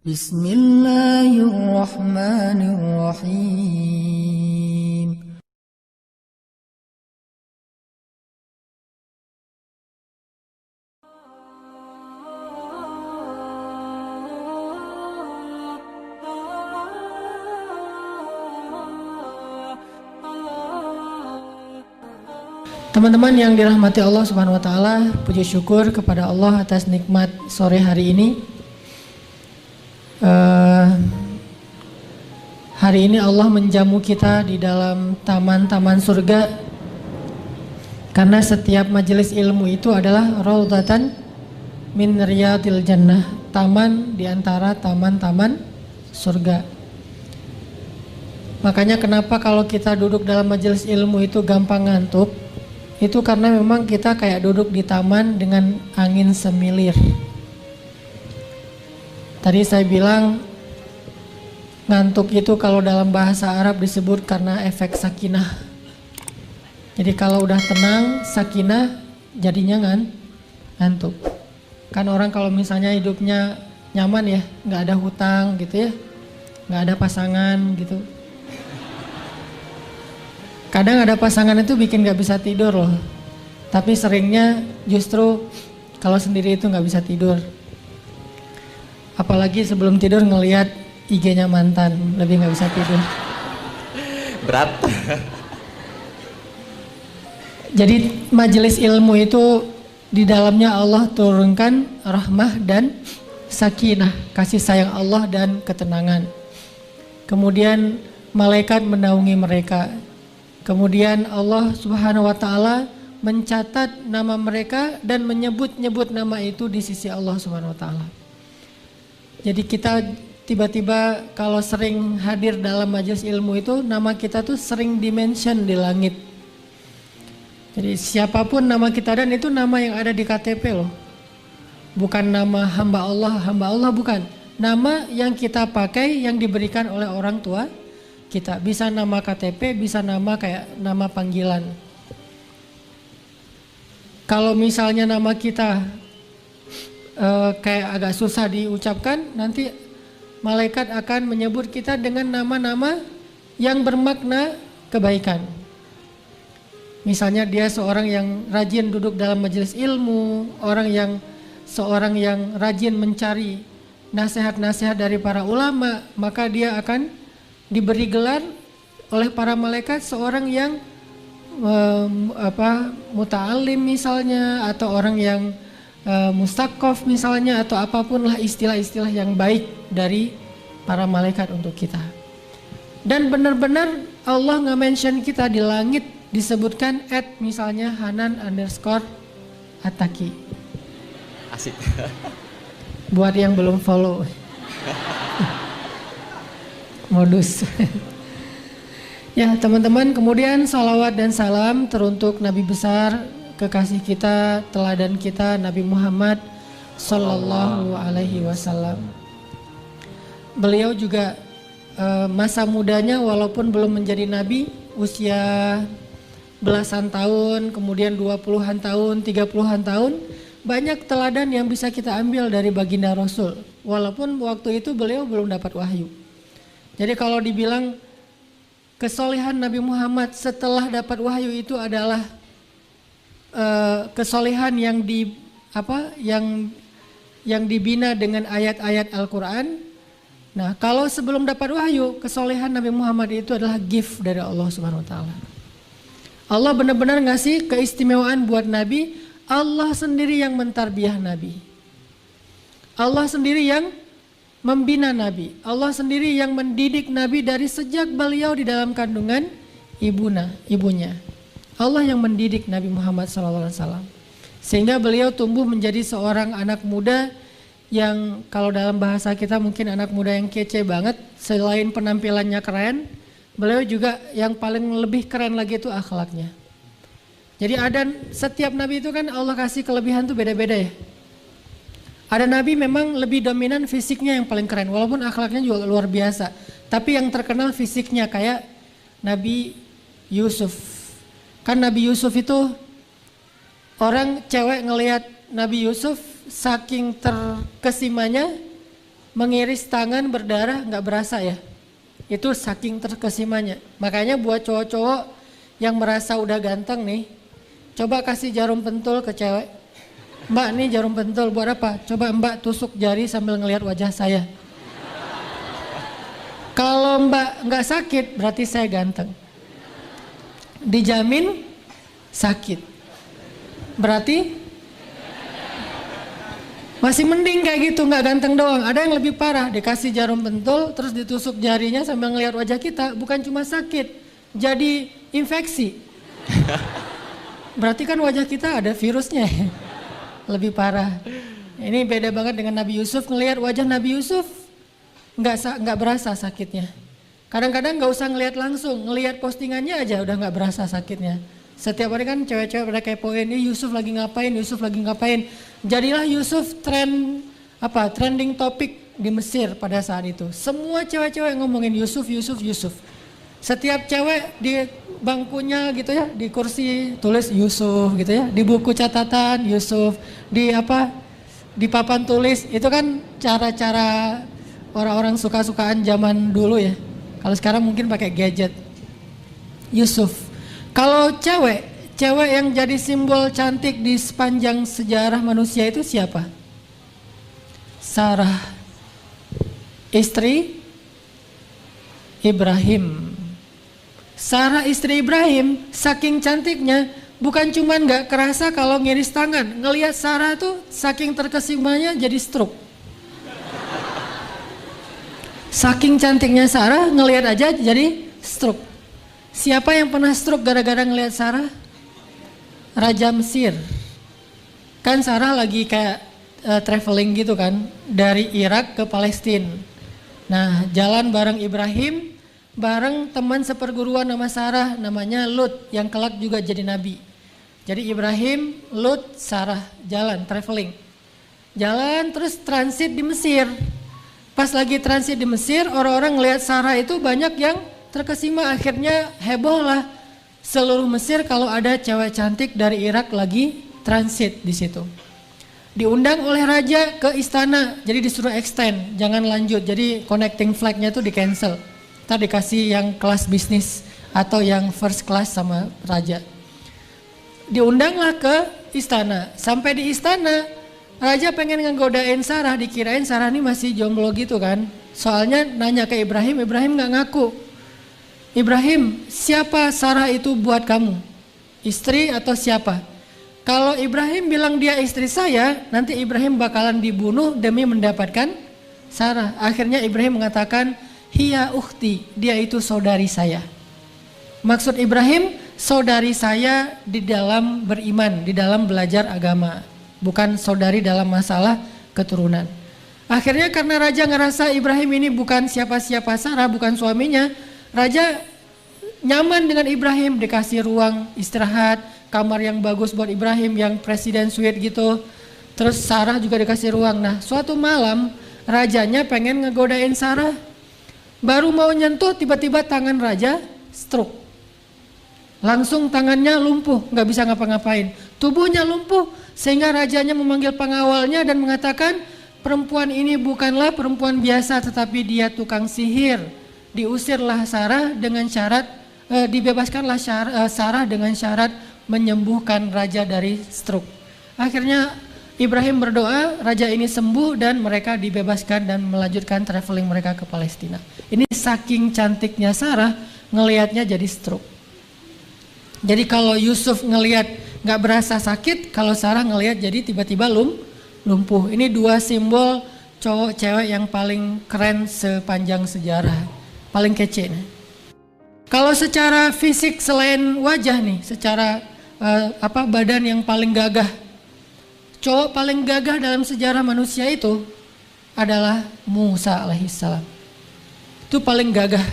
Bismillahirrahmanirrahim. Teman-teman yang dirahmati Allah Subhanahu wa taala, puji syukur kepada Allah atas nikmat sore hari ini. Hari ini Allah menjamu kita di dalam taman-taman surga. Karena setiap majelis ilmu itu adalah raudhatan min riyadil jannah, taman di antara taman-taman surga. Makanya kenapa kalau kita duduk dalam majelis ilmu itu gampang ngantuk? Itu karena memang kita kayak duduk di taman dengan angin semilir. Tadi saya bilang ngantuk itu kalau dalam bahasa Arab disebut karena efek sakinah. Jadi kalau udah tenang, sakinah, jadinya ngantuk. Kan orang kalau misalnya hidupnya nyaman ya, nggak ada hutang gitu ya, nggak ada pasangan gitu. Kadang ada pasangan itu bikin gak bisa tidur loh. Tapi seringnya justru kalau sendiri itu gak bisa tidur. Apalagi sebelum tidur ngelihat IG-nya mantan, lebih gak bisa tidur. Berat. Jadi majelis ilmu itu di dalamnya Allah turunkan rahmah dan sakinah, kasih sayang Allah dan ketenangan. Kemudian malaikat menaungi mereka. Kemudian Allah Subhanahu wa taala mencatat nama mereka dan menyebut-nyebut nama itu di sisi Allah Subhanahu wa taala. Jadi kita tiba-tiba kalau sering hadir dalam majelis ilmu itu nama kita tuh sering dimention di langit. Jadi siapapun nama kita dan itu nama yang ada di KTP loh. Bukan nama hamba Allah bukan. Nama yang kita pakai yang diberikan oleh orang tua kita, bisa nama KTP, bisa nama kayak nama panggilan. Kalau misalnya nama kita kayak agak susah diucapkan, nanti malaikat akan menyebut kita dengan nama-nama yang bermakna kebaikan. Misalnya dia seorang yang rajin duduk dalam majelis ilmu, seorang yang rajin mencari nasihat-nasihat dari para ulama, maka dia akan diberi gelar oleh para malaikat seorang yang muta'alim misalnya, atau orang yang mustaqof misalnya, atau apapun lah istilah-istilah yang baik dari para malaikat untuk kita. Dan benar-benar Allah nge-mention kita di langit, disebutkan misalnya Hanan_Ataki. Asik. Buat yang belum follow. Modus. Ya teman-teman, kemudian salawat dan salam teruntuk Nabi besar, kekasih kita, teladan kita, Nabi Muhammad Sallallahu Alaihi Wasallam. Beliau juga masa mudanya walaupun belum menjadi Nabi, usia belasan tahun, kemudian 20-an tahun, 30-an tahun, banyak teladan yang bisa kita ambil dari baginda Rasul. Walaupun waktu itu beliau belum dapat wahyu. Jadi kalau dibilang kesolehan Nabi Muhammad setelah dapat wahyu itu adalah kesolehan yang dibina dengan ayat-ayat Al-Quran. Nah, kalau sebelum dapat wahyu, kesolehan Nabi Muhammad itu adalah gift dari Allah Subhanahu wa taala. Allah benar-benar ngasih keistimewaan buat Nabi. Allah sendiri yang mentarbiyah Nabi. Allah sendiri yang membina Nabi. Allah sendiri yang mendidik Nabi dari sejak beliau di dalam kandungan ibunya. Allah yang mendidik Nabi Muhammad SAW. Sehingga beliau tumbuh menjadi seorang anak muda yang kalau dalam bahasa kita mungkin anak muda yang kece banget. Selain penampilannya keren, beliau juga yang paling lebih keren lagi itu akhlaknya. Jadi setiap Nabi itu kan Allah kasih kelebihan tuh beda-beda ya. Ada Nabi memang lebih dominan fisiknya yang paling keren, walaupun akhlaknya juga luar biasa. Tapi yang terkenal fisiknya kayak Nabi Yusuf. Kan Nabi Yusuf itu orang cewek ngelihat Nabi Yusuf saking terkesimanya, mengiris tangan berdarah nggak berasa ya. Itu saking terkesimanya. Makanya buat cowok-cowok yang merasa udah ganteng nih, coba kasih jarum pentul ke cewek. Mbak, nih jarum pentul buat apa? Coba Mbak tusuk jari sambil ngelihat wajah saya. Kalau Mbak nggak sakit, berarti saya ganteng. Dijamin sakit. Berarti masih mending kayak gitu, nggak ganteng doang. Ada yang lebih parah, dikasih jarum pentul, terus ditusuk jarinya sambil ngelihat wajah kita. Bukan cuma sakit, jadi infeksi. Berarti kan wajah kita ada virusnya. Lebih parah. Ini beda banget dengan Nabi Yusuf. Ngelihat wajah Nabi Yusuf, nggak berasa sakitnya. Kadang-kadang nggak usah ngelihat langsung, ngelihat postingannya aja udah nggak berasa sakitnya. Setiap hari kan cewek-cewek pada kepoin, ini Yusuf lagi ngapain, Yusuf lagi ngapain. Jadilah Yusuf trending topik di Mesir pada saat itu. Semua cewek-cewek ngomongin Yusuf, Yusuf, Yusuf. Setiap cewek di bangkunya gitu ya, di kursi tulis Yusuf gitu ya, di buku catatan Yusuf, di papan tulis. Itu kan cara-cara orang-orang suka-sukaan zaman dulu ya. Kalau sekarang mungkin pakai gadget. Yusuf. Kalau cewek yang jadi simbol cantik di sepanjang sejarah manusia itu siapa? Sarah, istri Ibrahim. Sarah istri Ibrahim saking cantiknya, bukan cuman gak kerasa kalau ngiris tangan. Ngelihat Sarah tuh saking terkesimanya jadi stroke. Saking cantiknya Sarah, ngelihat aja jadi stroke. Siapa yang pernah stroke gara-gara ngelihat Sarah? Raja Mesir. Kan Sarah lagi kayak traveling gitu kan, dari Irak ke Palestina. Nah, jalan bareng Ibrahim, bareng teman seperguruan nama Sarah, namanya Lut, yang kelak juga jadi nabi. Jadi Ibrahim, Lut, Sarah jalan traveling. Jalan terus transit di Mesir. Pas lagi transit di Mesir, orang-orang ngelihat Sarah itu banyak yang terkesima, akhirnya heboh lah seluruh Mesir kalau ada cewek cantik dari Irak lagi transit di situ. Diundang oleh raja ke istana, jadi disuruh extend, jangan lanjut. Jadi connecting flight-nya tuh di cancel. Ntar dikasih yang kelas bisnis atau yang first class sama raja. Diundanglah ke istana. Sampai di istana, raja pengen ngegodain Sarah, dikirain Sarah ini masih jomblo gitu kan. Soalnya nanya ke Ibrahim, Ibrahim nggak ngaku. Ibrahim, siapa Sarah itu buat kamu? Istri atau siapa? Kalau Ibrahim bilang dia istri saya, nanti Ibrahim bakalan dibunuh demi mendapatkan Sarah. Akhirnya Ibrahim mengatakan, hiya ukhti, dia itu saudari saya. Maksud Ibrahim, saudari saya di dalam beriman, di dalam belajar agama. Bukan saudari dalam masalah keturunan. Akhirnya karena raja ngerasa Ibrahim ini bukan siapa-siapa Sarah, bukan suaminya, raja nyaman dengan Ibrahim, dikasih ruang istirahat, kamar yang bagus buat Ibrahim, yang presiden suite gitu. Terus Sarah juga dikasih ruang. Nah, suatu malam rajanya pengen ngegodain Sarah. Baru mau nyentuh, tiba-tiba tangan raja stroke. Langsung tangannya lumpuh, nggak bisa ngapa-ngapain. Tubuhnya lumpuh, sehingga rajanya memanggil pengawalnya dan mengatakan, perempuan ini bukanlah perempuan biasa, tetapi dia tukang sihir. Diusirlah Sarah dengan syarat, dibebaskanlah Sarah dengan syarat menyembuhkan raja dari stroke. Akhirnya Ibrahim berdoa, raja ini sembuh dan mereka dibebaskan dan melanjutkan traveling mereka ke Palestina. Ini saking cantiknya Sarah, ngelihatnya jadi stroke. Jadi kalau Yusuf ngelihat nggak berasa sakit, kalau Sarah ngelihat jadi tiba-tiba lumpuh. Ini dua simbol cowok cewek yang paling keren sepanjang sejarah. Paling kece nih. Kalau secara fisik selain wajah nih, secara badan yang paling gagah, cowok paling gagah dalam sejarah manusia itu adalah Musa alaihissalam. Itu paling gagah.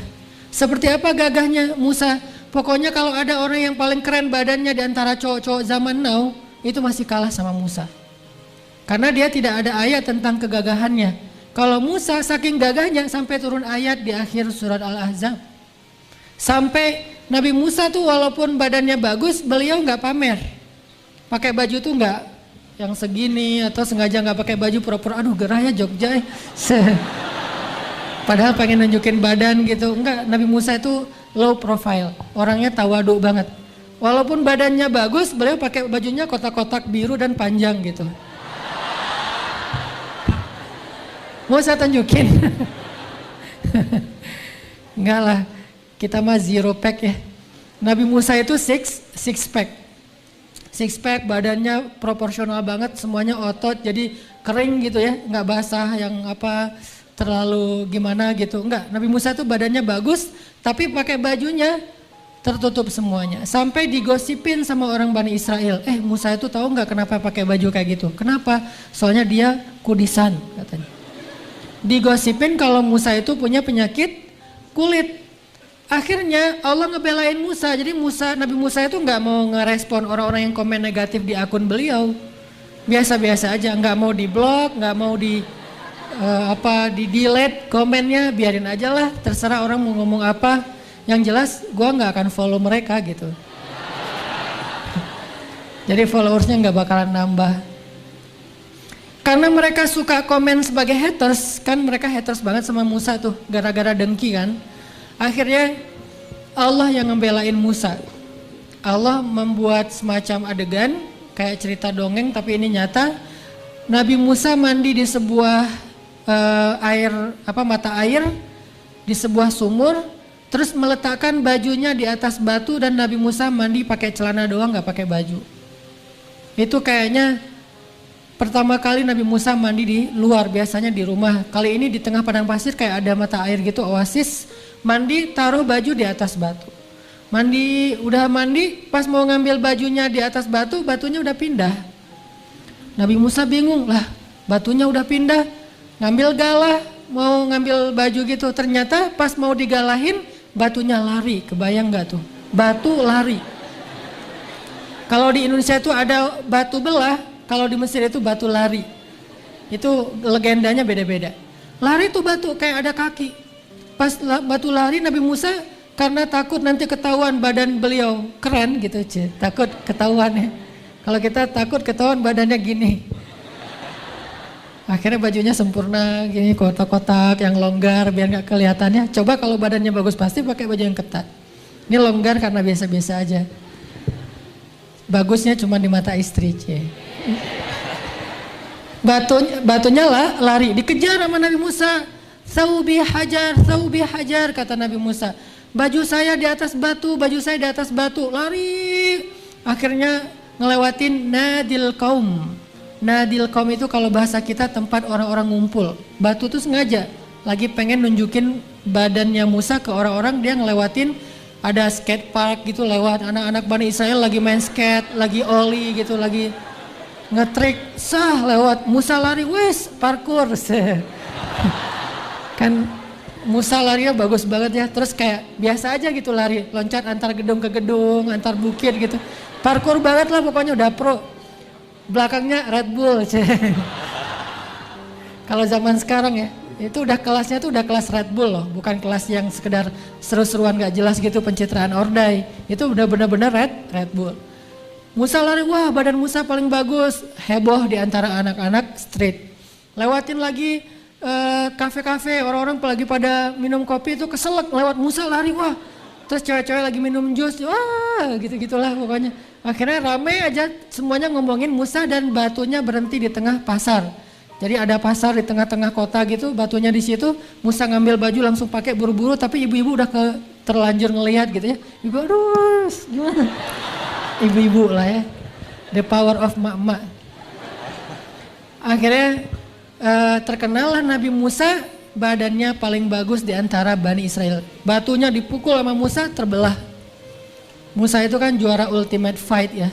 Seperti apa gagahnya Musa? Pokoknya kalau ada orang yang paling keren badannya di antara cowok-cowok zaman now, itu masih kalah sama Musa. Karena dia tidak ada ayat tentang kegagahannya. Kalau Musa saking gagahnya sampai turun ayat di akhir surat Al-Ahzab. Sampai Nabi Musa tuh walaupun badannya bagus, beliau nggak pamer. Pakai baju tuh nggak yang segini, atau sengaja nggak pakai baju pura-pura aduh gerah ya Jogja. Padahal pengen nunjukin badan gitu. Enggak, Nabi Musa itu low profile, orangnya tawadu banget. Walaupun badannya bagus, beliau pakai bajunya kotak-kotak biru dan panjang gitu. Mau saya tunjukin? Enggak lah, kita mah zero pack ya. Nabi Musa itu six pack. Six pack, badannya proporsional banget, semuanya otot, jadi kering gitu ya, nggak basah yang apa terlalu gimana gitu. Enggak, Nabi Musa itu badannya bagus, tapi pakai bajunya tertutup semuanya. Sampai digosipin sama orang Bani Israel, Musa itu tahu nggak kenapa pakai baju kayak gitu? Kenapa? Soalnya dia kudisan katanya. Digosipin kalau Musa itu punya penyakit kulit. Akhirnya Allah ngebelain Musa, jadi Nabi Musa itu nggak mau ngerespon orang-orang yang komen negatif di akun beliau. Biasa-biasa aja, nggak mau di blok, nggak mau di delete komennya, biarin aja lah, terserah orang mau ngomong apa. Yang jelas gue nggak akan follow mereka gitu. Jadi followersnya nggak bakalan nambah. Karena mereka suka komen sebagai haters, kan mereka haters banget sama Musa tuh, gara-gara dengki kan. Akhirnya Allah yang ngebelain Musa. Allah membuat semacam adegan kayak cerita dongeng tapi ini nyata. Nabi Musa mandi di sebuah mata air di sebuah sumur, terus meletakkan bajunya di atas batu dan Nabi Musa mandi pakai celana doang, nggak pakai baju. Itu kayaknya pertama kali Nabi Musa mandi di luar, biasanya di rumah. Kali ini di tengah padang pasir kayak ada mata air gitu, oasis. Mandi, taruh baju di atas batu. Udah mandi, pas mau ngambil bajunya di atas batu, batunya udah pindah. Nabi Musa bingung, lah batunya udah pindah, ngambil galah, mau ngambil baju gitu. Ternyata pas mau digalahin, batunya lari, kebayang gak tuh? Batu lari. Kalau di Indonesia itu ada batu belah, kalau di Mesir itu batu lari. Itu legendanya beda-beda. Lari tuh batu kayak ada kaki. Pas batu lari, Nabi Musa karena takut nanti ketahuan badan beliau keren gitu, takut ketahuan ya. Kalau kita takut ketahuan badannya gini. Akhirnya bajunya sempurna gini, kotak-kotak yang longgar biar nggak kelihatannya. Coba kalau badannya bagus pasti pakai baju yang ketat. Ini longgar karena biasa-biasa aja. Bagusnya cuma di mata istri, Batunya lari, dikejar sama Nabi Musa. Saubi hajar, kata Nabi Musa. Baju saya di atas batu, lari. Akhirnya ngelewatin Nadil Qaum. Nadil Qaum itu kalau bahasa kita tempat orang-orang ngumpul. Batu tuh sengaja lagi pengen nunjukin badannya Musa ke orang-orang, dia ngelewatin ada skate park gitu, lewat anak-anak Bani Israel lagi main skate, lagi oli gitu, lagi ngetrik, lewat. Musa lari, wes parkour. Kan Musa larinya bagus banget ya, terus kayak biasa aja gitu lari, loncat antar gedung ke gedung, antar bukit gitu. Parkour banget lah pokoknya, udah pro. Belakangnya Red Bull. Kalau zaman sekarang ya, itu udah kelasnya tuh udah kelas Red Bull loh, bukan kelas yang sekedar seru-seruan gak jelas gitu, pencitraan ordai. Itu udah benar-benar Red Bull. Musa lari, wah badan Musa paling bagus, heboh di antara anak-anak street. Lewatin lagi kafe-kafe, orang-orang lagi pada minum kopi itu keselak, lewat Musa lari, wah. Terus cewek-cewek lagi minum jus, wah gitu-gitulah pokoknya. Akhirnya rame aja semuanya ngomongin Musa dan batunya berhenti di tengah pasar. Jadi ada pasar di tengah-tengah kota gitu, batunya di situ. Musa ngambil baju langsung pakai buru-buru, tapi ibu-ibu udah terlanjur ngelihat gitu ya. Ibu aduh gimana? Ibu-ibu lah ya, the power of mak-mak. Akhirnya terkenal lah Nabi Musa badannya paling bagus di antara Bani Israel. Batunya dipukul sama Musa, terbelah. Musa itu kan juara ultimate fight ya.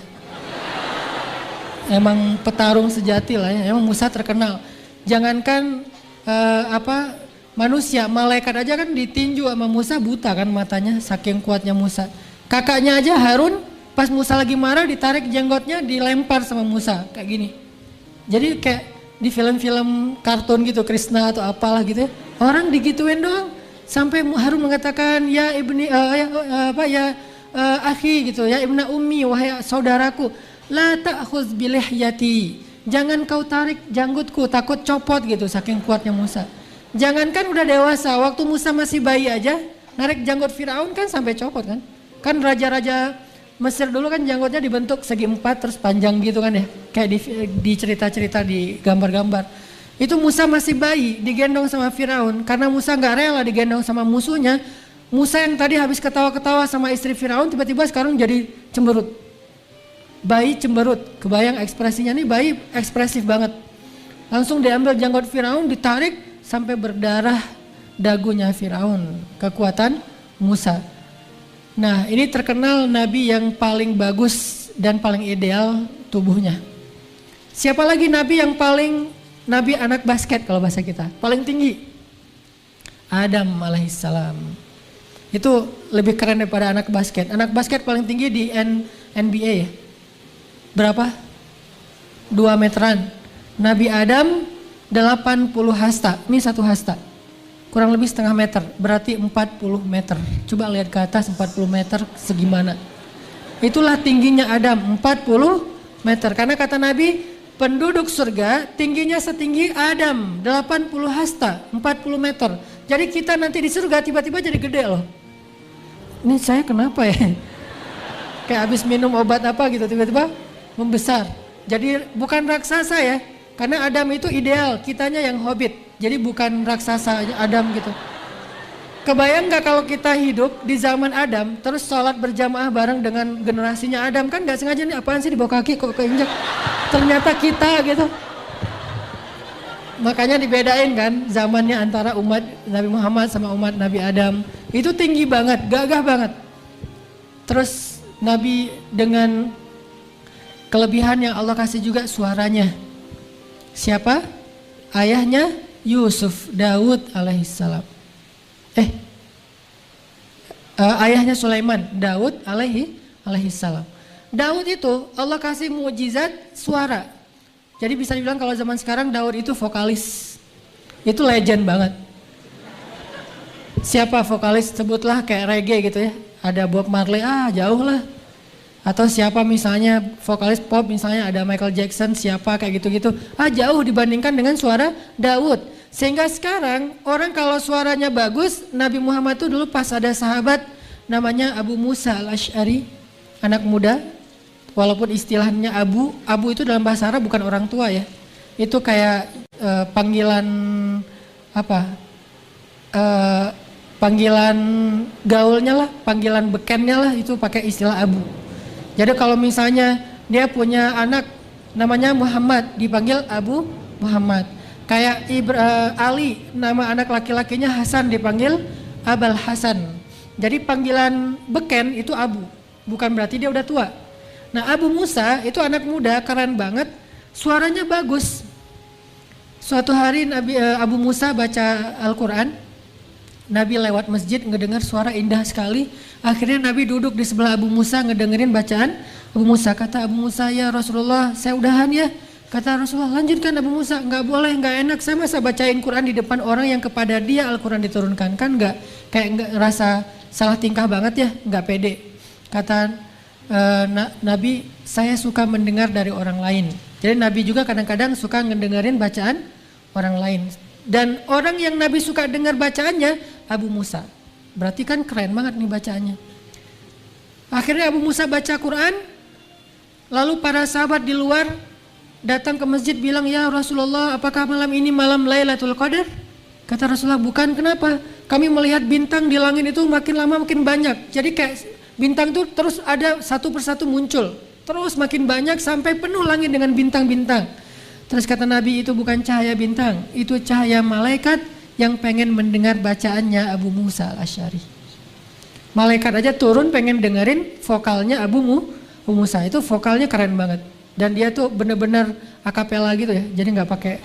Emang petarung sejati lah ya. Emang Musa terkenal. Jangankan manusia, malaikat aja kan ditinju sama Musa, buta kan matanya saking kuatnya Musa. Kakaknya aja Harun pas Musa lagi marah ditarik jenggotnya, dilempar sama Musa kayak gini. Jadi kayak di film-film kartun gitu, Krishna atau apalah gitu ya. Orang digituin doang. Sampai Harun mengatakan ya ibni akhi gitu, ya ibna ummi, wahai saudaraku, la ta'khudz bilihyati, jangan kau tarik janggutku, takut copot gitu, saking kuatnya Musa. Jangankan udah dewasa, waktu Musa masih bayi aja, narik janggut Firaun kan sampai copot kan. Kan raja-raja Mesir dulu kan janggutnya dibentuk segi 4 terus panjang gitu kan ya. Kayak di cerita-cerita di gambar-gambar. Itu Musa masih bayi, digendong sama Firaun. Karena Musa gak rela digendong sama musuhnya, Musa yang tadi habis ketawa-ketawa sama istri Firaun tiba-tiba sekarang jadi cemberut. Bayi cemberut, kebayang ekspresinya nih, bayi ekspresif banget. Langsung diambil janggut Firaun, ditarik sampai berdarah dagunya Firaun. Kekuatan Musa. Nah, ini terkenal nabi yang paling bagus dan paling ideal tubuhnya. Siapa lagi nabi yang nabi anak basket kalau bahasa kita, paling tinggi? Adam alaihissalam. Itu lebih keren daripada anak basket. Anak basket paling tinggi di NBA ya. Berapa? 2 meteran. Nabi Adam 80 hasta. Ini 1 hasta. Kurang lebih setengah meter. Berarti 40 meter. Coba lihat ke atas 40 meter segimana. Itulah tingginya Adam 40 meter. Karena kata Nabi, penduduk surga tingginya setinggi Adam 80 hasta. 40 meter. Jadi kita nanti di surga tiba-tiba jadi gede loh. Ini saya kenapa ya? Kayak habis minum obat apa gitu tiba-tiba membesar. Jadi bukan raksasa ya. Karena Adam itu ideal, kitanya yang hobbit. Jadi bukan raksasa Adam gitu. Kebayang gak kalau kita hidup di zaman Adam, terus sholat berjamaah bareng dengan generasinya Adam, kan gak sengaja nih apaan sih di bawah kaki kok keinjak. Ternyata kita gitu. Makanya dibedain kan zamannya antara umat Nabi Muhammad sama umat Nabi Adam. Itu tinggi banget, gagah banget. Terus Nabi dengan kelebihan yang Allah kasih juga suaranya. Siapa? Ayahnya Yusuf, Daud alaihissalam. Ayahnya Sulaiman, Daud alaihissalam. Daud itu Allah kasih mukjizat suara. Jadi bisa dibilang kalau zaman sekarang Daud itu vokalis. Itu legend banget. Siapa vokalis? Sebutlah kayak reggae gitu ya. Ada Bob Marley, jauh lah. Atau siapa misalnya vokalis pop, misalnya ada Michael Jackson, siapa kayak gitu-gitu. Jauh dibandingkan dengan suara Daud. Sehingga sekarang orang kalau suaranya bagus, Nabi Muhammad itu dulu pas ada sahabat namanya Abu Musa al-Ash'ari, anak muda. Walaupun istilahnya Abu itu dalam bahasa Arab bukan orang tua ya. Itu kayak panggilan apa? Panggilan gaulnya lah, panggilan bekennya lah, itu pakai istilah Abu. Jadi kalau misalnya dia punya anak namanya Muhammad, dipanggil Abu Muhammad. Kayak Ali, nama anak laki-lakinya Hasan, dipanggil Abul Hasan. Jadi panggilan beken itu Abu, bukan berarti dia udah tua. Nah Abu Musa itu anak muda, keren banget, suaranya bagus. Suatu hari Abu Musa baca Al-Quran, Nabi lewat masjid ngedengar suara indah sekali. Akhirnya Nabi duduk di sebelah Abu Musa ngedengerin bacaan Abu Musa. Kata Abu Musa, ya Rasulullah saya udahan ya. Kata Rasulullah, lanjutkan Abu Musa. Enggak boleh, enggak enak, saya masa bacain Quran di depan orang yang kepada dia Al-Quran diturunkan. Kan enggak, kayak enggak rasa salah tingkah banget ya, enggak pede. Kata Nabi, saya suka mendengar dari orang lain. Jadi Nabi juga kadang-kadang suka ngedengerin bacaan orang lain. Dan orang yang Nabi suka dengar bacaannya Abu Musa. Berarti kan keren banget nih bacaannya. Akhirnya Abu Musa baca Quran. Lalu para sahabat di luar datang ke masjid bilang, ya Rasulullah, apakah malam ini malam Lailatul Qadar? Kata Rasulullah, bukan. Kenapa? Kami melihat bintang di langit itu makin lama makin banyak. Jadi kayak bintang itu terus ada satu persatu muncul. Terus makin banyak sampai penuh langit dengan bintang-bintang. Terus kata Nabi, itu bukan cahaya bintang, itu cahaya malaikat yang pengen mendengar bacaannya Abu Musa al-Ash'ari. Malaikat aja turun pengen dengerin vokalnya Abu Musa, itu vokalnya keren banget. Dan dia tuh bener-bener akapela gitu ya, jadi nggak pakai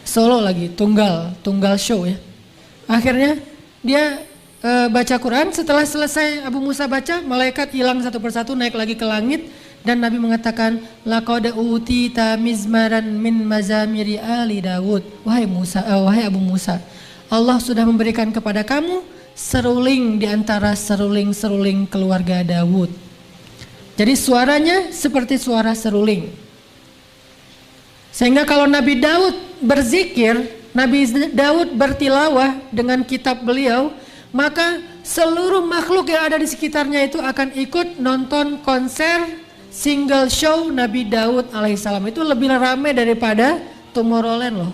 solo lagi, tunggal show ya. Akhirnya dia baca Quran, setelah selesai Abu Musa baca, malaikat hilang satu persatu naik lagi ke langit. Dan Nabi mengatakan, laqad utita mizmaran min mazamiri ali Daud. Wahai Abu Musa, Allah sudah memberikan kepada kamu seruling di antara seruling-seruling keluarga Daud. Jadi suaranya seperti suara seruling. Sehingga kalau Nabi Daud berzikir, Nabi Daud bertilawah dengan kitab beliau, maka seluruh makhluk yang ada di sekitarnya itu akan ikut nonton konser single show Nabi Daud alaihissalam. Itu lebih ramai daripada Tomorrowland loh.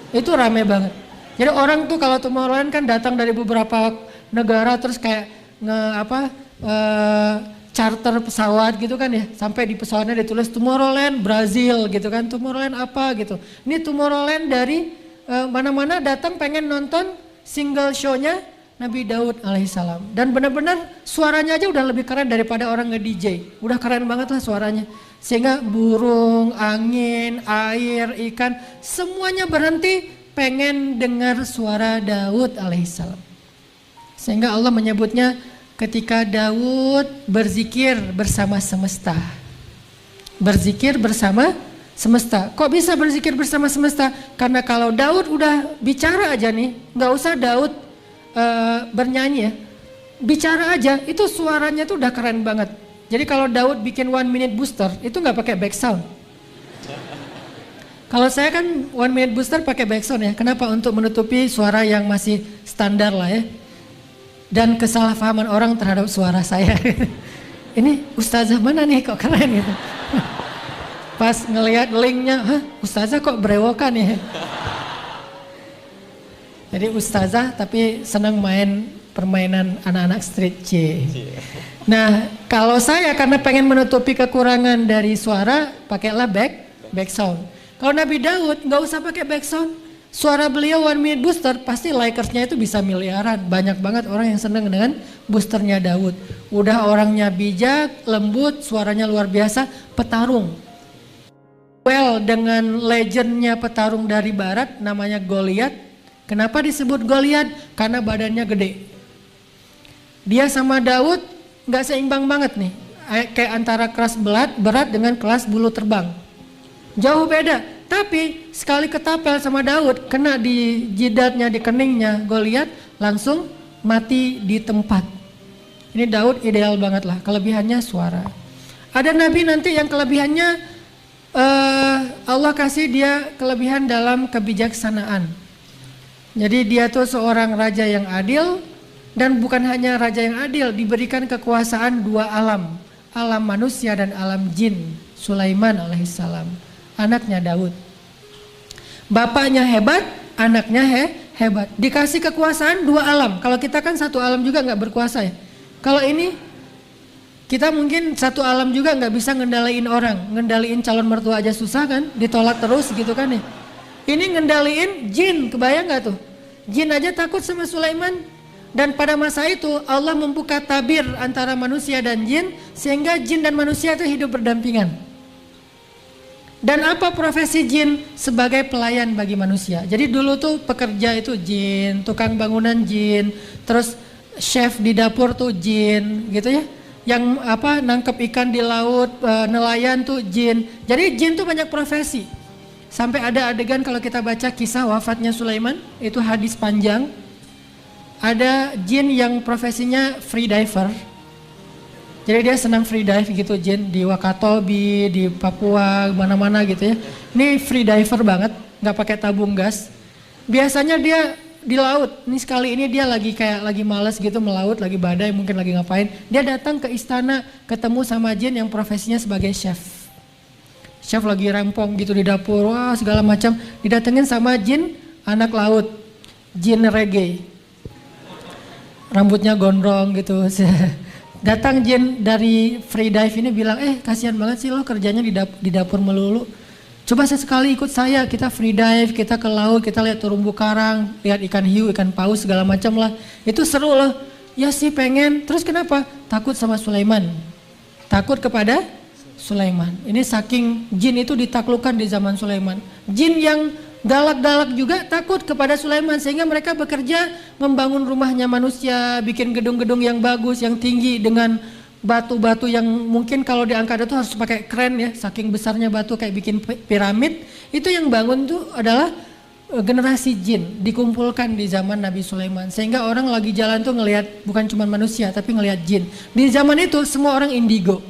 Itu ramai banget. Jadi orang tuh kalau Tomorrowland kan datang dari beberapa negara terus kayak charter pesawat gitu kan ya, sampai di pesawatnya ditulis Tomorrowland Brazil gitu kan, Tomorrowland apa gitu. Ini Tomorrowland dari mana-mana datang pengen nonton single show-nya Nabi Daud alaihissalam. Dan benar-benar suaranya aja udah lebih keren daripada orang nge-DJ. Udah keren banget lah suaranya. Sehingga burung, angin, air, ikan semuanya berhenti pengen dengar suara Daud alaihissalam. Sehingga Allah menyebutnya ketika Daud berzikir bersama semesta. Berzikir bersama semesta. Kok bisa berzikir bersama semesta? Karena kalau Daud udah bicara aja nih, nggak usah Daud bernyanyi ya, bicara aja itu suaranya tuh udah keren banget. Jadi kalau Daud bikin 1 minute booster itu nggak pakai back sound. Kalau saya kan 1 minute booster pakai back sound ya. Kenapa? Untuk menutupi suara yang masih standar lah ya. Dan kesalahpahaman orang terhadap suara saya. Ini ustazah mana nih kok keren gitu. Pas ngelihat linknya, hah ustazah kok berewokan ya. Jadi ustazah tapi senang main permainan anak-anak street C. Nah kalau saya karena pengen menutupi kekurangan dari suara, pakailah back sound. Kalau Nabi Daud nggak usah pakai back sound. Suara beliau 1 minute booster pasti likersnya itu bisa miliaran. Banyak banget orang yang seneng dengan boosternya Daud. Udah orangnya bijak, lembut, suaranya luar biasa, petarung. Well dengan legendnya petarung dari barat namanya Goliat. Kenapa disebut Goliat? Karena badannya gede. Dia sama Daud nggak seimbang banget nih. Kayak antara kelas berat dengan kelas bulu terbang. Jauh beda. Tapi sekali ketapel sama Daud, kena di jidatnya, di keningnya Goliat, langsung mati di tempat. Ini Daud ideal banget lah, kelebihannya suara. Ada nabi nanti yang kelebihannya Allah kasih dia kelebihan dalam kebijaksanaan. Jadi dia tuh seorang raja yang adil, dan bukan hanya raja yang adil, diberikan kekuasaan 2 alam, alam manusia dan alam jin. Sulaiman alaihissalam, anaknya Daud. Bapaknya hebat, anaknya hebat. Dikasih kekuasaan 2 alam. Kalau kita kan 1 alam juga nggak berkuasa ya. Kalau ini kita mungkin 1 alam juga nggak bisa ngendaliin orang. Ngendaliin calon mertua aja susah kan, ditolak terus gitu kan ya. Ini ngendaliin jin, kebayang nggak tuh? Jin aja takut sama Sulaiman. Dan pada masa itu Allah membuka tabir antara manusia dan jin, sehingga jin dan manusia itu hidup berdampingan. Dan apa profesi jin? Sebagai pelayan bagi manusia. Jadi dulu tuh pekerja itu jin, tukang bangunan jin, terus chef di dapur tuh jin, gitu ya. Yang nangkep ikan di laut, nelayan tuh jin. Jadi jin tuh banyak profesi. Sampai ada adegan kalau kita baca kisah wafatnya Sulaiman, itu hadis panjang. Ada jin yang profesinya free diver. Jadi dia senang free dive gitu, jin di Wakatobi, di Papua, mana-mana gitu ya. Ini free diver banget, nggak pakai tabung gas. Biasanya dia di laut. Ini sekali ini dia lagi males gitu melaut, lagi badai, mungkin lagi ngapain. Dia datang ke istana, ketemu sama jin yang profesinya sebagai chef. Chef lagi rempong gitu di dapur, wah segala macam. Didatengin sama jin anak laut, jin reggae. Rambutnya gondrong gitu. Datang jin dari free dive ini bilang, kasihan banget sih lo kerjanya di dapur melulu. Coba sesekali ikut saya, kita free dive, kita ke laut, kita lihat terumbu karang, lihat ikan hiu, ikan paus segala macam lah. Itu seru loh. Ya sih pengen. Terus kenapa? Takut sama Sulaiman. Takut kepada Sulaiman. Ini saking jin itu ditaklukkan di zaman Sulaiman. Jin yang galak-galak juga takut kepada Sulaiman, sehingga mereka bekerja membangun rumahnya manusia, bikin gedung-gedung yang bagus, yang tinggi dengan batu-batu yang mungkin kalau diangkat itu harus pakai kren ya, saking besarnya batu kayak bikin piramid. Itu yang bangun tuh adalah generasi jin dikumpulkan di zaman Nabi Sulaiman, sehingga orang lagi jalan tuh ngelihat bukan cuma manusia tapi ngelihat jin. Di zaman itu semua orang indigo.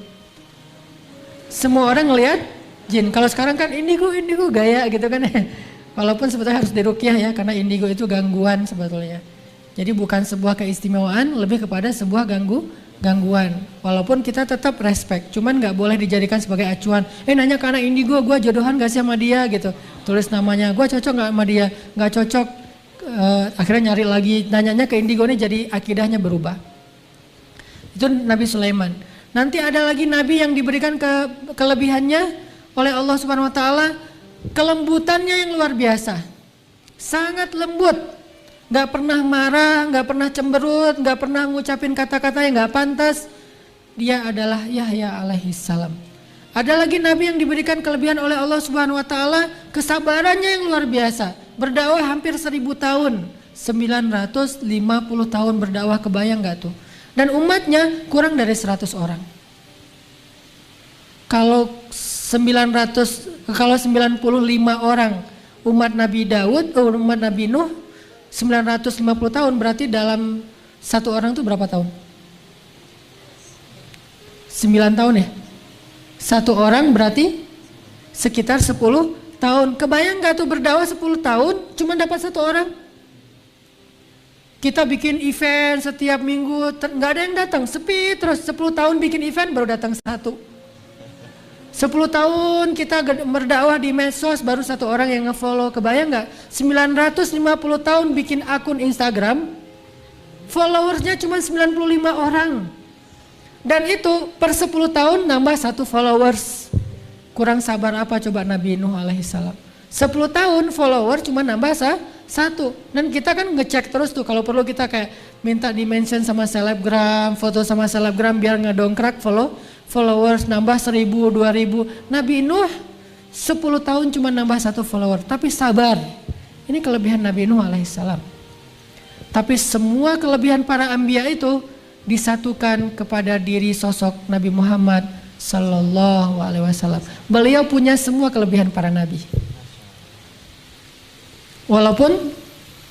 Semua orang ngelihat jin. Kalau sekarang kan indigo gaya gitu kan. Walaupun sebetulnya harus diruqyah ya, karena indigo itu gangguan sebetulnya. Jadi bukan sebuah keistimewaan, lebih kepada sebuah gangguan. Walaupun kita tetap respect, cuman nggak boleh dijadikan sebagai acuan. Nanya ke anak indigo, gue jodohan gak sih sama dia gitu. Tulis namanya, gue cocok nggak sama dia? Nggak cocok. Akhirnya nyari lagi, nanyanya ke indigo ini jadi akidahnya berubah. Itu Nabi Sulaiman. Nanti ada lagi nabi yang diberikan kelebihannya oleh Allah Subhanahu wa taala, kelembutannya yang luar biasa. Sangat lembut. Gak pernah marah, gak pernah cemberut, gak pernah ngucapin kata-kata yang gak pantas. Dia adalah Yahya alaihissalam. Ada lagi nabi yang diberikan kelebihan oleh Allah Subhanahu wa taala, kesabarannya yang luar biasa. Berdakwah hampir 1000 tahun, 950 tahun berdakwah, kebayang gak tuh? Dan umatnya kurang dari 100 orang. Kalau 95 orang umat Nabi Daud, umat Nabi Nuh 950 tahun, berarti dalam satu orang tuh berapa tahun? 9 tahun ya? Satu orang berarti sekitar 10 tahun. Kebayang gak tuh berdakwah 10 tahun cuma dapat satu orang? Kita bikin event setiap minggu, gak ada yang datang, sepi terus. 10 tahun bikin event baru datang satu. 10 tahun kita berdakwah di medsos baru satu orang yang nge-follow. Kebayang gak? 950 tahun bikin akun Instagram, followersnya cuma 95 orang. Dan itu per 10 tahun nambah satu followers. Kurang sabar apa coba Nabi Nuh alaihissalam. 10 tahun follower cuma nambah satu. Dan kita kan ngecek terus tuh, kalau perlu kita kayak minta di-mention sama selebgram, foto sama selebgram biar ngedongkrak followers nambah 1000, 2000. Nabi Nuh 10 tahun cuma nambah satu follower, tapi sabar. Ini kelebihan Nabi Nuh alaihissalam. Tapi semua kelebihan para anbiya itu disatukan kepada diri sosok Nabi Muhammad sallallahu alaihi wasallam. Beliau punya semua kelebihan para nabi. Walaupun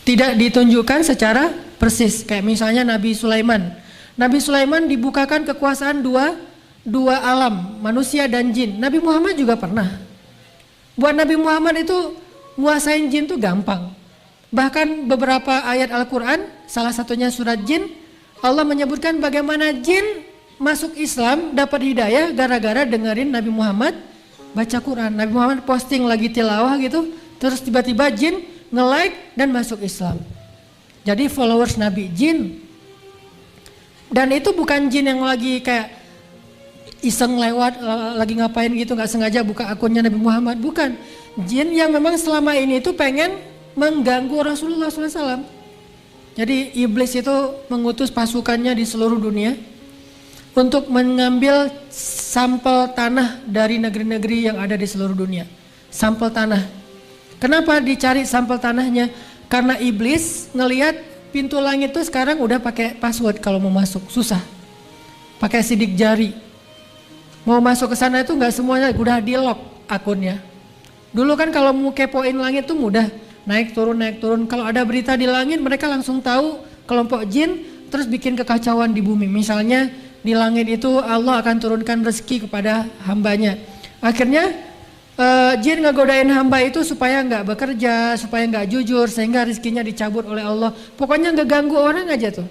tidak ditunjukkan secara persis, kayak misalnya Nabi Sulaiman. Nabi Sulaiman dibukakan kekuasaan dua alam, manusia dan jin. Nabi Muhammad juga pernah. Buat Nabi Muhammad itu nguasain jin tuh gampang. Bahkan beberapa ayat Al-Quran, salah satunya surat jin, Allah menyebutkan bagaimana jin masuk Islam, dapat hidayah gara-gara dengerin Nabi Muhammad baca Quran. Nabi Muhammad posting lagi tilawah gitu, terus tiba-tiba jin nge-like dan masuk Islam. Jadi followers Nabi jin. Dan itu bukan jin yang lagi kayak iseng lewat lagi ngapain gitu, nggak sengaja buka akunnya Nabi Muhammad, bukan. Jin yang memang selama ini itu pengen mengganggu Rasulullah SAW. Jadi iblis itu mengutus pasukannya di seluruh dunia untuk mengambil sampel tanah dari negeri-negeri yang ada di seluruh dunia. Sampel tanah. Kenapa dicari sampel tanahnya? Karena iblis ngelihat pintu langit tuh sekarang udah pakai password kalau mau masuk, susah. Pakai sidik jari. Mau masuk ke sana itu nggak semuanya udah di lock akunnya. Dulu kan kalau mau kepoin langit tuh mudah, naik turun. Kalau ada berita di langit mereka langsung tahu, kelompok jin terus bikin kekacauan di bumi. Misalnya di langit itu Allah akan turunkan rezeki kepada hambanya. Akhirnya jin ngegodain hamba itu supaya nggak bekerja, supaya nggak jujur, sehingga rezekinya dicabut oleh Allah. Pokoknya ngeganggu orang aja tuh.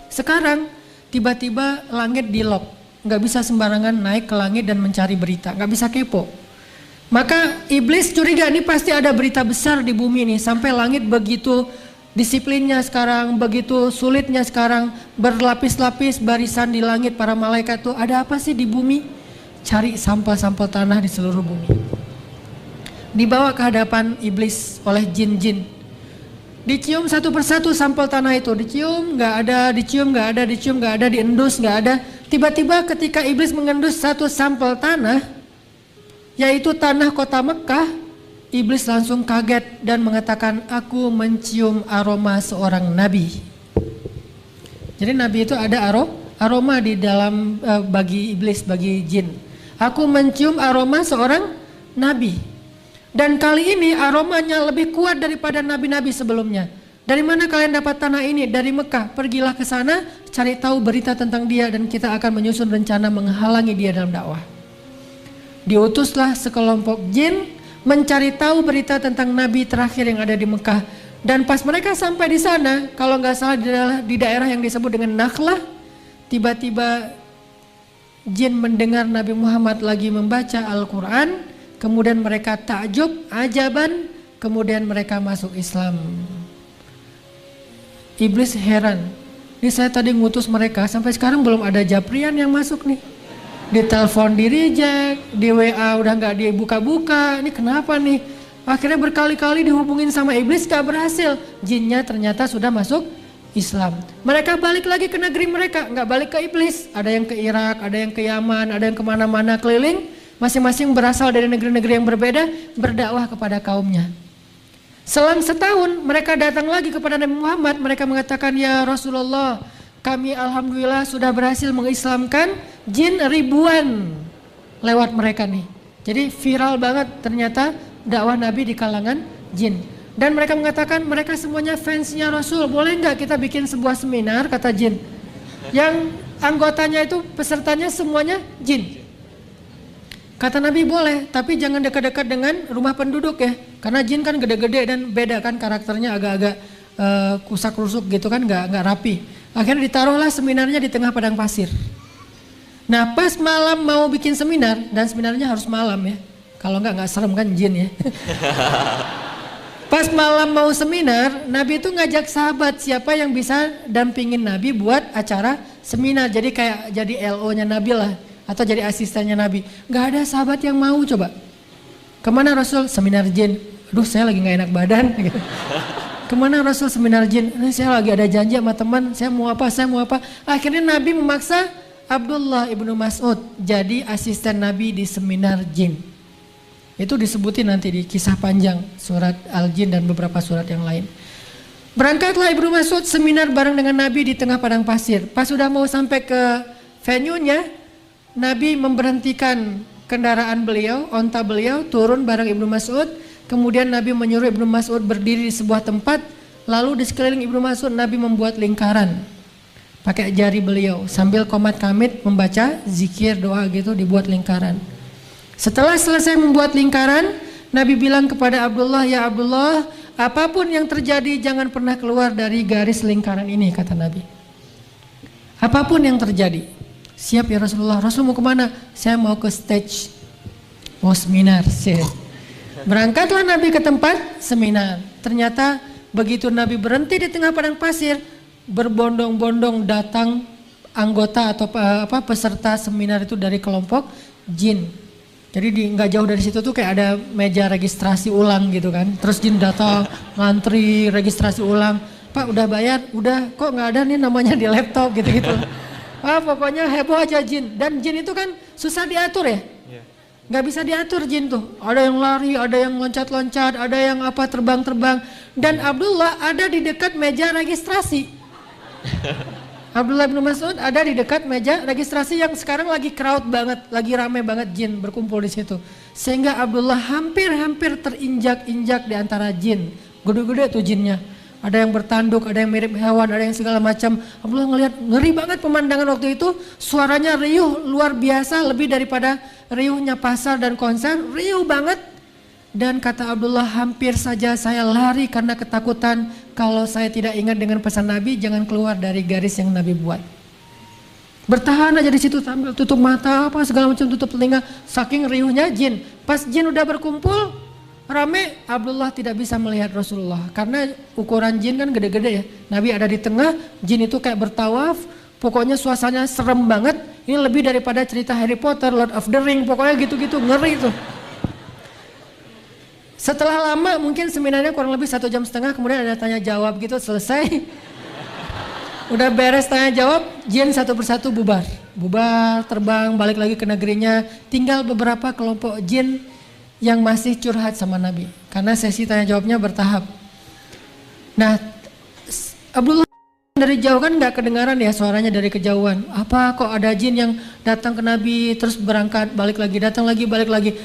Sekarang tiba-tiba langit di lock, nggak bisa sembarangan naik ke langit dan mencari berita, nggak bisa kepo. Maka iblis curiga ini pasti ada berita besar di bumi ini, sampai langit begitu disiplinnya sekarang, begitu sulitnya sekarang, berlapis-lapis barisan di langit para malaikat tuh, ada apa sih di bumi? Cari sampel-sampel tanah di seluruh bumi. Dibawa ke hadapan iblis oleh jin-jin. Dicium satu persatu sampel tanah itu, dicium nggak ada, dicium nggak ada, dicium nggak ada, diendus nggak ada. Tiba-tiba ketika iblis mengendus satu sampel tanah, yaitu tanah kota Mekah, iblis langsung kaget dan mengatakan, aku mencium aroma seorang nabi. Jadi nabi itu ada aroma di dalam bagi iblis, bagi jin. Aku mencium aroma seorang nabi. Dan kali ini aromanya lebih kuat daripada nabi-nabi sebelumnya. Dari mana kalian dapat tanah ini? Dari Mekah. Pergilah ke sana, cari tahu berita tentang dia dan kita akan menyusun rencana menghalangi dia dalam dakwah. Diutuslah sekelompok jin mencari tahu berita tentang nabi terakhir yang ada di Mekah. Dan pas mereka sampai di sana, kalau nggak salah di daerah yang disebut dengan Nakhlah, tiba-tiba jin mendengar Nabi Muhammad lagi membaca Al-Quran, kemudian mereka takjub, ajaban, kemudian mereka masuk Islam. Iblis heran, ini saya tadi ngutus mereka, sampai sekarang belum ada Japrian yang masuk nih. Ditelepon di reject, di WA udah nggak dibuka-buka, ini kenapa nih? Akhirnya berkali-kali dihubungin sama iblis, gak berhasil. Jinnya ternyata sudah masuk Islam. Mereka balik lagi ke negeri mereka, gak balik ke iblis. Ada yang ke Irak, ada yang ke Yaman, ada yang kemana-mana keliling. Masing-masing berasal dari negeri-negeri yang berbeda, berdakwah kepada kaumnya. Selang setahun mereka datang lagi kepada Nabi Muhammad. Mereka mengatakan, ya Rasulullah, kami alhamdulillah sudah berhasil mengislamkan jin ribuan lewat mereka nih. Jadi viral banget ternyata dakwah Nabi di kalangan jin. Dan mereka mengatakan mereka semuanya fansnya Rasul. Boleh nggak kita bikin sebuah seminar, kata jin, yang anggotanya itu pesertanya semuanya jin. Kata Nabi boleh, tapi jangan dekat-dekat dengan rumah penduduk ya. Karena jin kan gede-gede dan beda kan karakternya, agak-agak kusak-rusuk gitu kan, nggak rapi. Akhirnya ditaruhlah seminarnya di tengah padang pasir. Nah pas malam mau bikin seminar, dan seminarnya harus malam ya. Kalau nggak serem kan jin ya. Pas malam mau seminar, Nabi itu ngajak sahabat siapa yang bisa dampingin Nabi buat acara seminar. Jadi kayak jadi LO-nya Nabi lah, atau jadi asistennya Nabi. Nggak ada sahabat yang mau coba. Kemana Rasul? Seminar jin. Aduh saya lagi nggak enak badan. Kemana Rasul? Seminar jin. Ini saya lagi ada janji sama teman. Saya mau apa? Akhirnya Nabi memaksa Abdullah ibnu Mas'ud jadi asisten Nabi di seminar jin. Itu disebutin nanti di kisah panjang surat Al-Jin dan beberapa surat yang lain. Berangkatlah Ibnu Mas'ud seminar bareng dengan Nabi di tengah padang pasir. Pas sudah mau sampai ke venue-nya, Nabi memberhentikan kendaraan beliau, onta beliau, turun bareng Ibnu Mas'ud. Kemudian Nabi menyuruh Ibnu Mas'ud berdiri di sebuah tempat. Lalu di sekeliling Ibnu Mas'ud Nabi membuat lingkaran pakai jari beliau sambil qomat kamit membaca zikir doa gitu, dibuat lingkaran. Setelah selesai membuat lingkaran, Nabi bilang kepada Abdullah, ya Abdullah, apapun yang terjadi jangan pernah keluar dari garis lingkaran ini, kata Nabi. Apapun yang terjadi. Siap ya Rasulullah. Rasul mau kemana? Saya mau ke stage, mau seminar. Berangkatlah Nabi ke tempat seminar. Ternyata begitu Nabi berhenti di tengah padang pasir, berbondong-bondong datang anggota atau peserta seminar itu dari kelompok jin. Jadi nggak jauh dari situ tuh kayak ada meja registrasi ulang gitu kan. Terus jin datang, ngantri registrasi ulang. Pak udah bayar? Udah, kok nggak ada nih namanya di laptop gitu-gitu. Pokoknya heboh aja jin. Dan jin itu kan susah diatur ya. Nggak bisa diatur jin tuh. Ada yang lari, ada yang loncat-loncat, ada yang terbang-terbang. Dan Abdullah ada di dekat meja registrasi. Abdullah bin Mas'ud ada di dekat meja registrasi yang sekarang lagi crowd banget, lagi ramai banget jin berkumpul di situ. Sehingga Abdullah hampir terinjak-injak di antara jin. Gede-gede tuh jinnya. Ada yang bertanduk, ada yang mirip hewan, ada yang segala macam. Abdullah ngelihat ngeri banget pemandangan waktu itu. Suaranya riuh luar biasa, lebih daripada riuhnya pasar dan konser, riuh banget. Dan kata Abdullah, hampir saja saya lari karena ketakutan kalau saya tidak ingat dengan pesan Nabi, jangan keluar dari garis yang Nabi buat. Bertahan aja di situ sambil tutup mata, segala macam, tutup telinga, saking riuhnya jin. Pas jin udah berkumpul, rame, Abdullah tidak bisa melihat Rasulullah karena ukuran jin kan gede-gede ya. Nabi ada di tengah, jin itu kayak bertawaf, pokoknya suasananya serem banget. Ini lebih daripada cerita Harry Potter, Lord of the Ring, pokoknya gitu-gitu, ngeri tuh. Setelah lama, mungkin seminarnya kurang lebih 1,5 jam, kemudian ada tanya jawab gitu, selesai. Udah beres tanya jawab, jin satu persatu bubar. Bubar, terbang, balik lagi ke negerinya. Tinggal beberapa kelompok jin yang masih curhat sama Nabi. Karena sesi tanya jawabnya bertahap. Nah, Abdullah dari jauh kan gak kedengaran ya suaranya dari kejauhan. Apa kok ada jin yang datang ke Nabi, terus berangkat, balik lagi, datang lagi, balik lagi.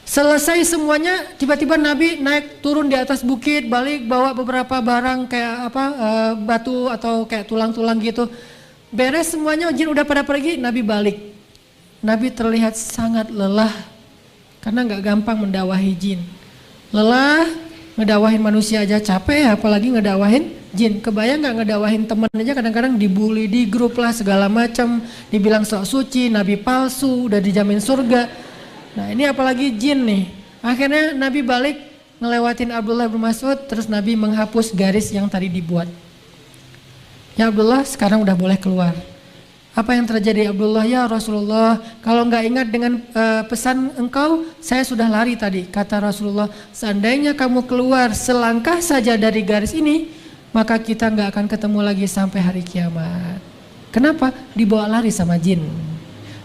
Selesai semuanya, tiba-tiba Nabi naik turun di atas bukit, balik bawa beberapa barang kayak batu atau kayak tulang-tulang gitu. Beres semuanya, jin udah pada pergi, Nabi balik. Nabi terlihat sangat lelah karena nggak gampang mendakwahi jin. Lelah ngedakwahin manusia aja capek ya, apalagi ngedakwahin jin. Kebayang nggak ngedakwahin temen aja kadang-kadang dibully di grup lah segala macam, dibilang sok suci, nabi palsu, udah dijamin surga. Nah ini apalagi jin nih. Akhirnya Nabi balik ngelewatin Abdullah bin Mas'ud, terus Nabi menghapus garis yang tadi dibuat. Ya Abdullah, sekarang udah boleh keluar. Apa yang terjadi Abdullah? Ya Rasulullah, kalau nggak ingat dengan pesan engkau, saya sudah lari tadi. Kata Rasulullah, seandainya kamu keluar selangkah saja dari garis ini, maka kita nggak akan ketemu lagi sampai hari kiamat. Kenapa? Dibawa lari sama jin.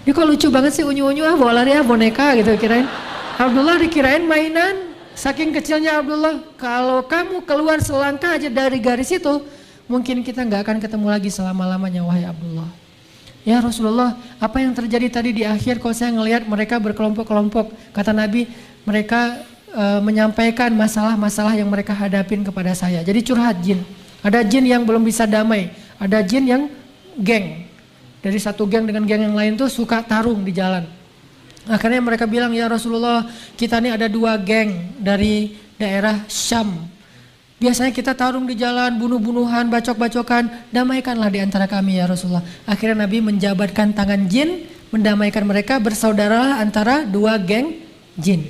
Ini kok lucu banget sih, unyu-unyu bawa lari boneka gitu kirain. Abdullah dikirain mainan, saking kecilnya Abdullah. Kalau kamu keluar selangkah aja dari garis itu, mungkin kita nggak akan ketemu lagi selama-lamanya wahai Abdullah. Ya Rasulullah, apa yang terjadi tadi di akhir kalau saya ngelihat mereka berkelompok-kelompok. Kata Nabi, mereka menyampaikan masalah-masalah yang mereka hadapin kepada saya. Jadi curhat jin. Ada jin yang belum bisa damai, ada jin yang geng. Dari satu geng dengan geng yang lain tuh suka tarung di jalan. Akhirnya mereka bilang, ya Rasulullah, kita ini ada 2 geng dari daerah Syam. Biasanya kita tarung di jalan, bunuh-bunuhan, bacok-bacokan, damaikanlah di antara kami ya Rasulullah. Akhirnya Nabi menjabatkan tangan jin, mendamaikan mereka, bersaudara antara 2 geng jin.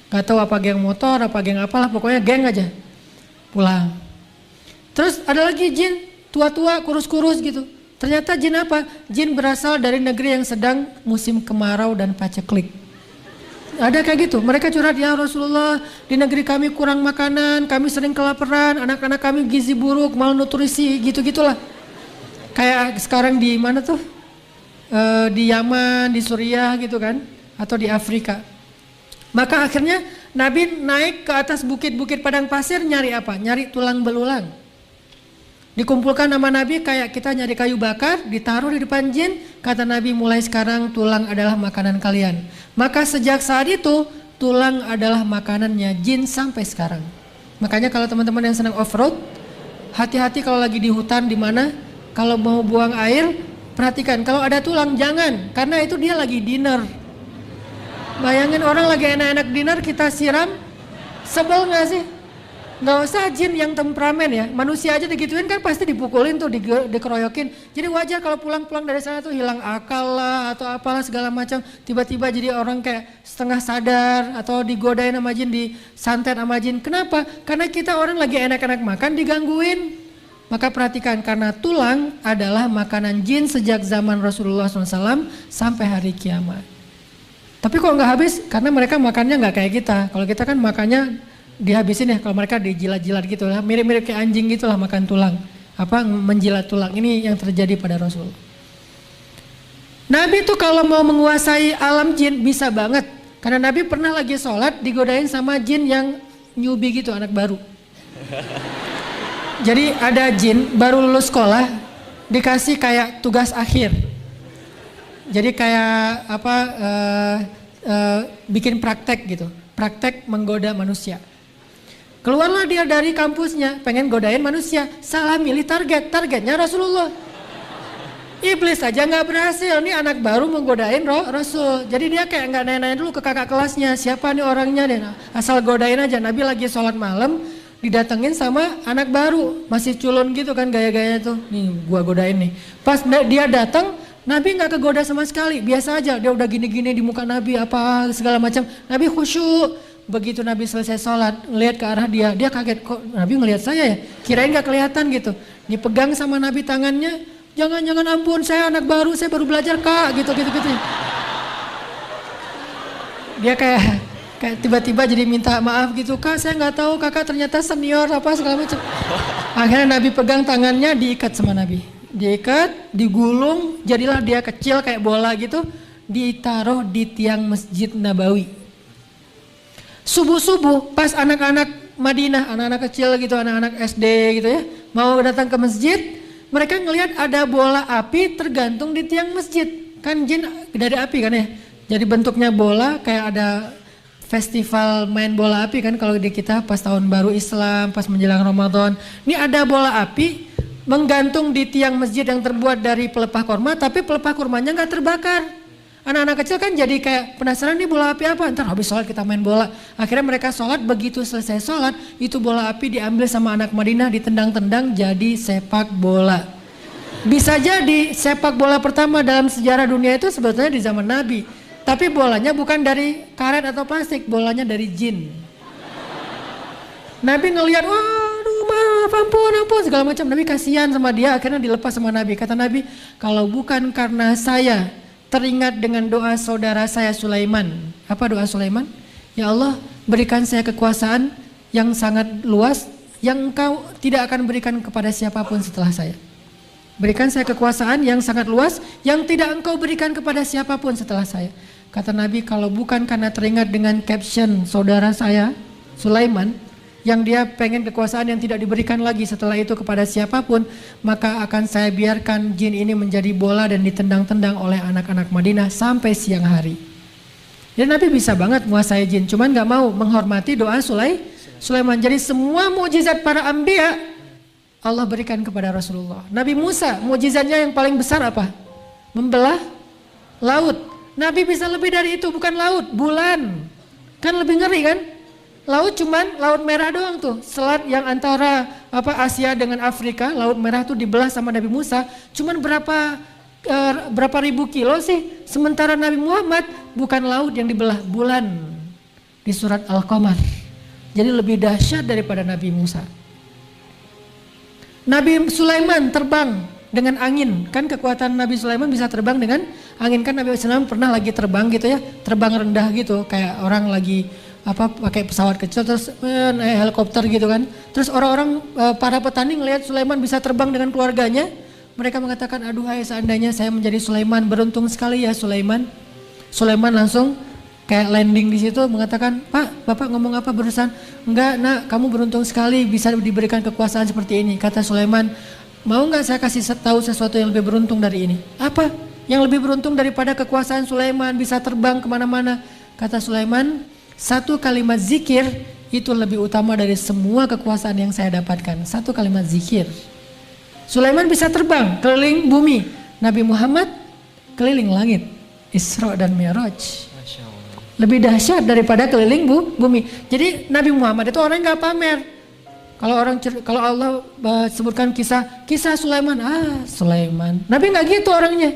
Gak tahu apa geng motor, apa geng apalah, pokoknya geng aja. Pulang. Terus ada lagi jin, tua-tua, kurus-kurus gitu. Ternyata jin apa? Jin berasal dari negeri yang sedang musim kemarau dan paceklik. Ada kayak gitu, mereka curhat, ya Rasulullah, di negeri kami kurang makanan, kami sering kelaparan, anak-anak kami gizi buruk, malnutrisi, gitu-gitulah. Kayak sekarang di mana tuh? Di Yaman, di Suriah gitu kan, atau di Afrika. Maka akhirnya Nabi naik ke atas bukit-bukit padang pasir nyari apa? Nyari tulang belulang. Dikumpulkan nama Nabi kayak kita nyari kayu bakar, ditaruh di depan jin. Kata Nabi, mulai sekarang tulang adalah makanan kalian. Maka sejak saat itu tulang adalah makanannya jin sampai sekarang. Makanya kalau teman-teman yang senang off-road, hati-hati kalau lagi di hutan di mana, kalau mau buang air, perhatikan kalau ada tulang jangan, karena itu dia lagi dinner. Bayangin orang lagi enak-enak dinner kita siram, sebel gak sih? Gak usah jin yang temperamen ya, manusia aja digituin kan pasti dipukulin tuh, dikeroyokin. Jadi wajar kalau pulang-pulang dari sana tuh hilang akal lah atau apalah segala macam. Tiba-tiba jadi orang kayak setengah sadar atau digodain sama jin, disantet sama jin. Kenapa? Karena kita orang lagi enak-enak makan digangguin. Maka perhatikan, karena tulang adalah makanan jin sejak zaman Rasulullah SAW sampai hari kiamat. Tapi kok nggak habis? Karena mereka makannya nggak kayak kita. Kalau kita kan makannya dihabisin ya, kalau mereka dijilat-jilat gitu lah, mirip-mirip kayak anjing gitu lah makan tulang, apa menjilat tulang. Ini yang terjadi pada Rasul. Nabi tuh kalau mau menguasai alam jin bisa banget, karena Nabi pernah lagi sholat digodain sama jin yang newbie gitu, anak baru. Jadi ada jin baru lulus sekolah dikasih kayak tugas akhir. Jadi kayak apa bikin praktek gitu, praktek menggoda manusia. Keluarlah dia dari kampusnya, pengen godain manusia, salah milih targetnya Rasulullah. Iblis aja nggak berhasil, nih anak baru menggodain Rasul. Jadi dia kayak nggak nanya-nanya dulu ke kakak kelasnya, siapa nih orangnya deh, asal godain aja. Nabi lagi sholat malam, didatengin sama anak baru, masih culun gitu kan gaya-gayanya tuh, nih gua godain nih. Pas dia datang, Nabi nggak kegoda sama sekali, biasa aja. Dia udah gini-gini di muka Nabi apa segala macam. Nabi khusyuk. Begitu Nabi selesai sholat, lihat ke arah dia kaget, kok Nabi ngelihat saya ya? Kirain gak kelihatan gitu. Dipegang sama Nabi tangannya, jangan ampun, saya anak baru, saya baru belajar kak, gitu. Dia kayak tiba-tiba jadi minta maaf gitu, kak saya nggak tahu kakak ternyata senior apa segala macam. Akhirnya Nabi pegang tangannya, diikat sama Nabi, diikat, digulung, jadilah dia kecil kayak bola gitu, ditaruh di tiang Masjid Nabawi. Subuh-subuh pas anak-anak Madinah, anak-anak kecil gitu, anak-anak SD gitu ya, mau datang ke masjid, mereka ngelihat ada bola api tergantung di tiang masjid. Kan jin dari api kan ya, jadi bentuknya bola, kayak ada festival main bola api kan kalau di kita pas tahun baru Islam, pas menjelang Ramadan. Ini ada bola api menggantung di tiang masjid yang terbuat dari pelepah kurma, tapi pelepah kurmanya nggak terbakar. Anak-anak kecil kan jadi kayak penasaran nih bola api apa, ntar habis sholat kita main bola. Akhirnya mereka sholat, begitu selesai sholat itu bola api diambil sama anak Madinah, ditendang-tendang jadi sepak bola. Bisa jadi sepak bola pertama dalam sejarah dunia itu sebetulnya di zaman Nabi. Tapi bolanya bukan dari karet atau plastik, bolanya dari jin. Nabi ngelihat, waduh maaf, ampun segala macam. Nabi kasihan sama dia, akhirnya dilepas sama Nabi. Kata Nabi, kalau bukan karena saya teringat dengan doa saudara saya Sulaiman. Apa doa Sulaiman? Ya Allah, berikan saya kekuasaan yang sangat luas yang engkau tidak akan berikan kepada siapapun setelah saya. Berikan saya kekuasaan yang sangat luas yang tidak engkau berikan kepada siapapun setelah saya. Kata Nabi, kalau bukan karena teringat dengan caption saudara saya Sulaiman yang dia pengen kekuasaan yang tidak diberikan lagi setelah itu kepada siapapun, maka akan saya biarkan jin ini menjadi bola dan ditendang-tendang oleh anak-anak Madinah sampai siang hari. Jadi Nabi bisa banget menguasai jin, cuman gak mau menghormati doa Sulaiman. Jadi semua mukjizat para anbiya Allah berikan kepada Rasulullah. Nabi Musa, mukjizatnya yang paling besar apa? Membelah laut. Nabi bisa lebih dari itu, bukan laut, bulan. Kan lebih ngeri kan? Laut cuman laut merah doang tuh. Selat yang antara Asia dengan Afrika, laut merah tuh dibelah sama Nabi Musa. Cuman berapa ribu kilo sih? Sementara Nabi Muhammad bukan laut yang dibelah, bulan. Di surat Al-Qamar. Jadi lebih dahsyat daripada Nabi Musa. Nabi Sulaiman terbang dengan angin. Kan kekuatan Nabi Sulaiman bisa terbang dengan angin. Kan Nabi Sulaiman pernah lagi terbang gitu ya, terbang rendah gitu kayak orang lagi pakai pesawat kecil terus naik helikopter gitu kan. Terus orang-orang para petani ngelihat Sulaiman bisa terbang dengan keluarganya, mereka mengatakan, aduh hai seandainya saya menjadi Sulaiman, beruntung sekali ya Sulaiman. Sulaiman langsung kayak landing di situ mengatakan, Pak, Bapak ngomong apa barusan? Enggak nak, kamu beruntung sekali bisa diberikan kekuasaan seperti ini. Kata Sulaiman, mau nggak saya kasih tahu sesuatu yang lebih beruntung dari ini? Apa? Yang lebih beruntung daripada kekuasaan Sulaiman bisa terbang kemana-mana? Kata Sulaiman, satu kalimat zikir itu lebih utama dari semua kekuasaan yang saya dapatkan. Satu kalimat zikir. Sulaiman bisa terbang keliling bumi. Nabi Muhammad keliling langit. Isra dan Mi'raj. Lebih dahsyat daripada keliling bumi. Jadi Nabi Muhammad itu orang yang gak pamer. Kalau Allah sebutkan kisah Sulaiman, Sulaiman. Nabi nggak gitu orangnya.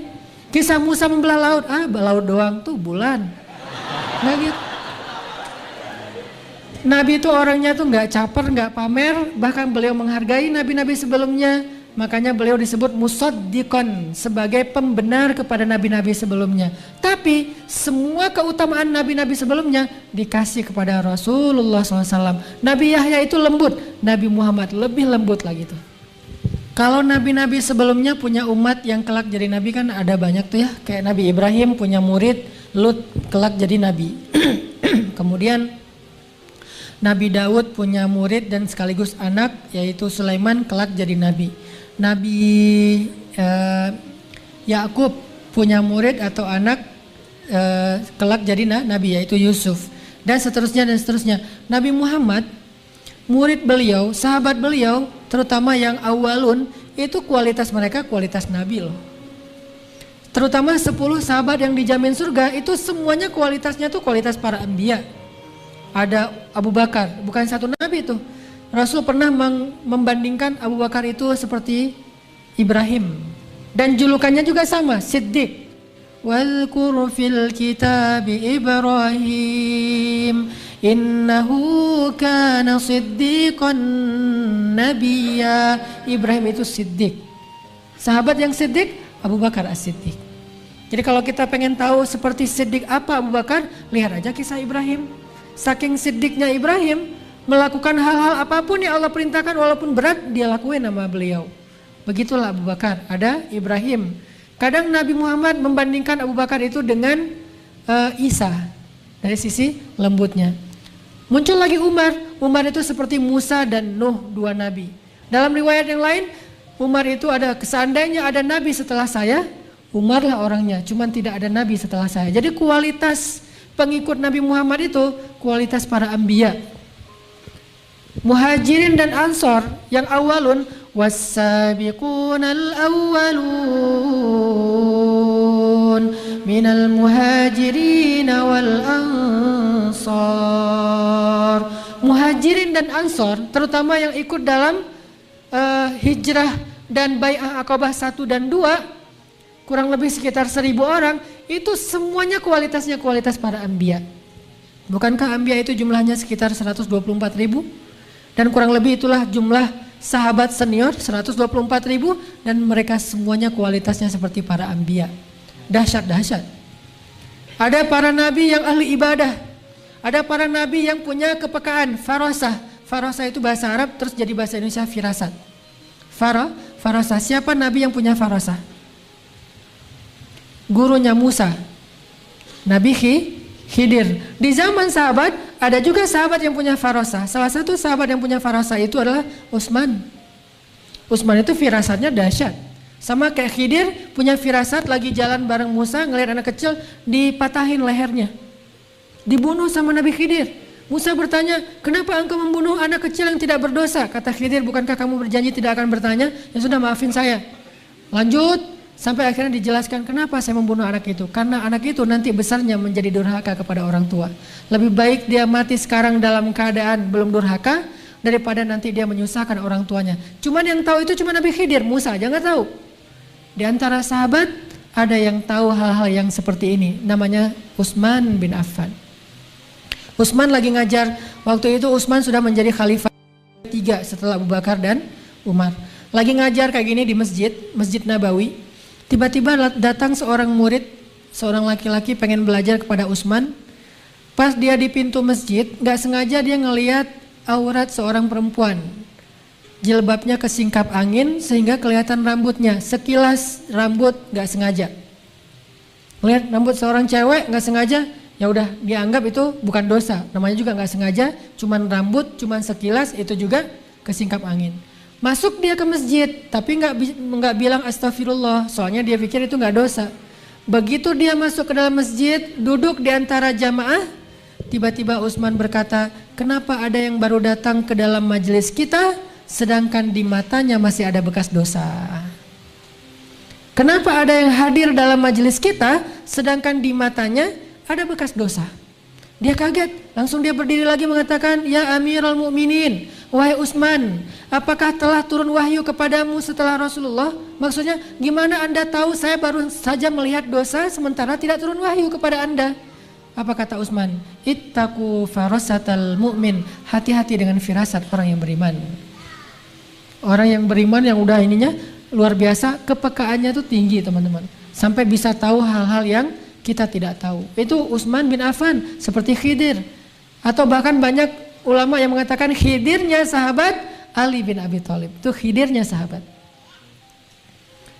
Kisah Musa membelah laut, laut doang tuh bulan. Nggak gitu. Nabi itu orangnya tuh nggak caper, nggak pamer, bahkan beliau menghargai nabi-nabi sebelumnya. Makanya beliau disebut musaddiqan, sebagai pembenar kepada nabi-nabi sebelumnya. Tapi semua keutamaan nabi-nabi sebelumnya dikasih kepada Rasulullah SAW. Nabi Yahya itu lembut, Nabi Muhammad lebih lembut lagi tuh. Kalau nabi-nabi sebelumnya punya umat yang kelak jadi nabi kan ada banyak tuh ya. Kayak Nabi Ibrahim punya murid, Lut kelak jadi nabi. Kemudian Nabi Daud punya murid dan sekaligus anak yaitu Sulaiman kelak jadi nabi. Nabi Yakub punya murid atau anak kelak jadi nabi yaitu Yusuf dan seterusnya dan seterusnya. Nabi Muhammad, murid beliau, sahabat beliau terutama yang awalun itu kualitas mereka kualitas nabi loh. Terutama 10 sahabat yang dijamin surga itu semuanya kualitasnya tuh kualitas para anbiya. Ada Abu Bakar, bukan satu nabi itu. Rasul pernah membandingkan Abu Bakar itu seperti Ibrahim. Dan julukannya juga sama, Siddiq. Wadhkur fil kitabi Ibrahim innahu kana siddiqan nabiyya. Ibrahim itu Siddiq. Sahabat yang Siddiq, Abu Bakar as-Siddiq. Jadi kalau kita pengen tahu seperti Siddiq apa Abu Bakar, lihat aja kisah Ibrahim. Saking siddiqnya Ibrahim, melakukan hal-hal apapun yang Allah perintahkan walaupun berat dia lakuin sama beliau. Begitulah Abu Bakar, ada Ibrahim. Kadang Nabi Muhammad membandingkan Abu Bakar itu dengan Isa dari sisi lembutnya. Muncul lagi Umar itu seperti Musa dan Nuh, dua nabi. Dalam riwayat yang lain, Umar itu ada seandainya ada nabi setelah saya, Umarlah orangnya, cuman tidak ada nabi setelah saya. Jadi kualitas pengikut Nabi Muhammad itu kualitas para anbiya. Muhajirin dan Ansor yang awalun was-sabiqunal awwalun minal muhajirin wal ansar. Muhajirin dan ansor, terutama yang ikut dalam hijrah dan bai'ah Aqabah 1 dan 2, kurang lebih sekitar 1.000 orang, itu semuanya kualitasnya kualitas para anbiya. Bukankah anbiya itu jumlahnya sekitar 124.000? Dan kurang lebih itulah jumlah sahabat senior 124.000, dan mereka semuanya kualitasnya seperti para anbiya. Dahsyat. Ada para nabi yang ahli ibadah. Ada para nabi yang punya kepekaan, farasah. Farasah itu bahasa Arab terus jadi bahasa Indonesia firasat. Farasah. Siapa nabi yang punya farasah? Gurunya Musa, Nabi Khidir. Di zaman sahabat ada juga sahabat yang punya farasah. Salah satu sahabat yang punya farasah itu adalah Utsman. Utsman itu firasatnya dahsyat. Sama kayak Khidir punya firasat, lagi jalan bareng Musa ngelihat anak kecil dipatahin lehernya. Dibunuh sama Nabi Khidir. Musa bertanya, kenapa engkau membunuh anak kecil yang tidak berdosa? Kata Khidir, bukankah kamu berjanji tidak akan bertanya? Ya sudah, maafin saya. Lanjut, sampai akhirnya dijelaskan kenapa saya membunuh anak itu. Karena anak itu nanti besarnya menjadi durhaka kepada orang tua. Lebih baik dia mati sekarang dalam keadaan belum durhaka, daripada nanti dia menyusahkan orang tuanya. Cuman yang tahu itu cuma Nabi Khidir, Musa aja nggak tahu. Di antara sahabat ada yang tahu hal-hal yang seperti ini, namanya Utsman bin Affan. Utsman lagi ngajar, waktu itu Utsman sudah menjadi khalifah 3 setelah Abu Bakar dan Umar. Lagi ngajar kayak gini di Masjid Nabawi. Tiba-tiba datang seorang murid, seorang laki-laki pengen belajar kepada Utsman. Pas dia di pintu masjid, gak sengaja dia ngelihat aurat seorang perempuan. Jilbabnya kesingkap angin sehingga kelihatan rambutnya. Sekilas rambut gak sengaja. Lihat rambut seorang cewek gak sengaja, ya udah dianggap itu bukan dosa. Namanya juga gak sengaja, cuman rambut, cuman sekilas, itu juga kesingkap angin. Masuk dia ke masjid, tapi nggak bilang astagfirullah, soalnya dia pikir itu nggak dosa. Begitu dia masuk ke dalam masjid, duduk di antara jamaah, tiba-tiba Utsman berkata, kenapa ada yang baru datang ke dalam majelis kita, sedangkan di matanya masih ada bekas dosa? Kenapa ada yang hadir dalam majelis kita, sedangkan di matanya ada bekas dosa? Dia kaget, langsung dia berdiri lagi mengatakan, ya Amirul Mukminin, wahai Utsman, apakah telah turun wahyu kepadamu setelah Rasulullah? Maksudnya, gimana Anda tahu saya baru saja melihat dosa sementara tidak turun wahyu kepada Anda? Apa kata Utsman? Ittaqu farasatal mu'min, hati-hati dengan firasat orang yang beriman. Orang yang beriman yang udah ininya luar biasa, kepekaannya itu tinggi teman-teman. Sampai bisa tahu hal-hal yang kita tidak tahu. Itu Utsman bin Affan, seperti Khidir. Atau bahkan banyak ulama yang mengatakan Khidirnya sahabat Ali bin Abi Thalib. Itu Khidirnya sahabat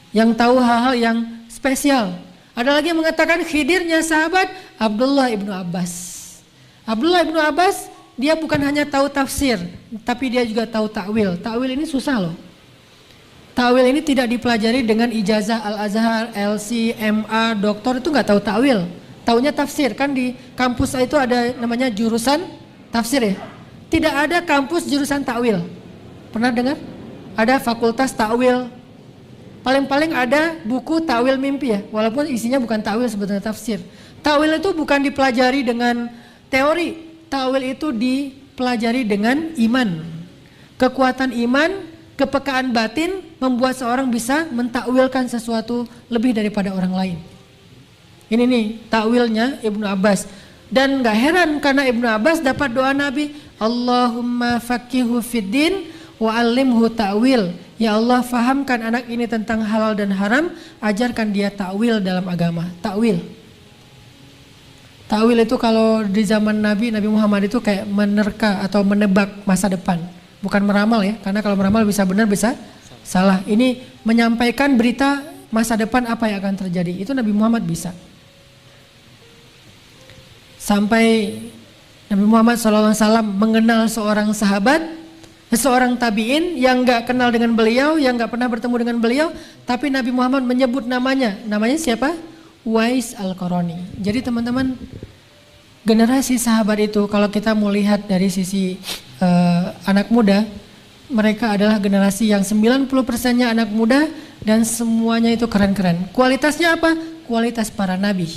yang tahu hal-hal yang spesial. Ada lagi yang mengatakan Khidirnya sahabat Abdullah ibnu Abbas. Abdullah ibnu Abbas, dia bukan hanya tahu tafsir, tapi dia juga tahu takwil. Takwil ini susah loh. Takwil ini tidak dipelajari dengan ijazah Al-Azhar, LC, MA, doktor, itu nggak tahu takwil. Taunya tafsir, kan di kampus itu ada namanya jurusan tafsir ya. Tidak ada kampus jurusan takwil. Pernah dengar? Ada fakultas takwil. Paling-paling ada buku takwil mimpi ya, walaupun isinya bukan takwil, sebetulnya tafsir. Takwil itu bukan dipelajari dengan teori. Takwil itu dipelajari dengan iman. Kekuatan iman, kepekaan batin membuat seorang bisa mentakwilkan sesuatu lebih daripada orang lain. Ini nih takwilnya Ibnu Abbas. Dan gak heran karena Ibnu Abbas dapat doa Nabi, Allahumma faqihu fiddin wa alimhu ta'wil. Ya Allah, fahamkan anak ini tentang halal dan haram, ajarkan dia takwil dalam agama. Takwil. Takwil itu kalau di zaman Nabi Muhammad itu kayak menerka atau menebak masa depan. Bukan meramal ya, karena kalau meramal bisa benar bisa salah. Ini menyampaikan berita masa depan apa yang akan terjadi. Itu Nabi Muhammad bisa. Sampai Nabi Muhammad SAW mengenal seorang sahabat, seorang tabi'in yang gak kenal dengan beliau, yang gak pernah bertemu dengan beliau, tapi Nabi Muhammad menyebut namanya. Namanya siapa? Uwais Al-Qarani. Jadi teman-teman, generasi sahabat itu kalau kita mau lihat dari sisi anak muda, mereka adalah generasi yang 90%-nya anak muda dan semuanya itu keren-keren. Kualitasnya apa? kualitas para nabi.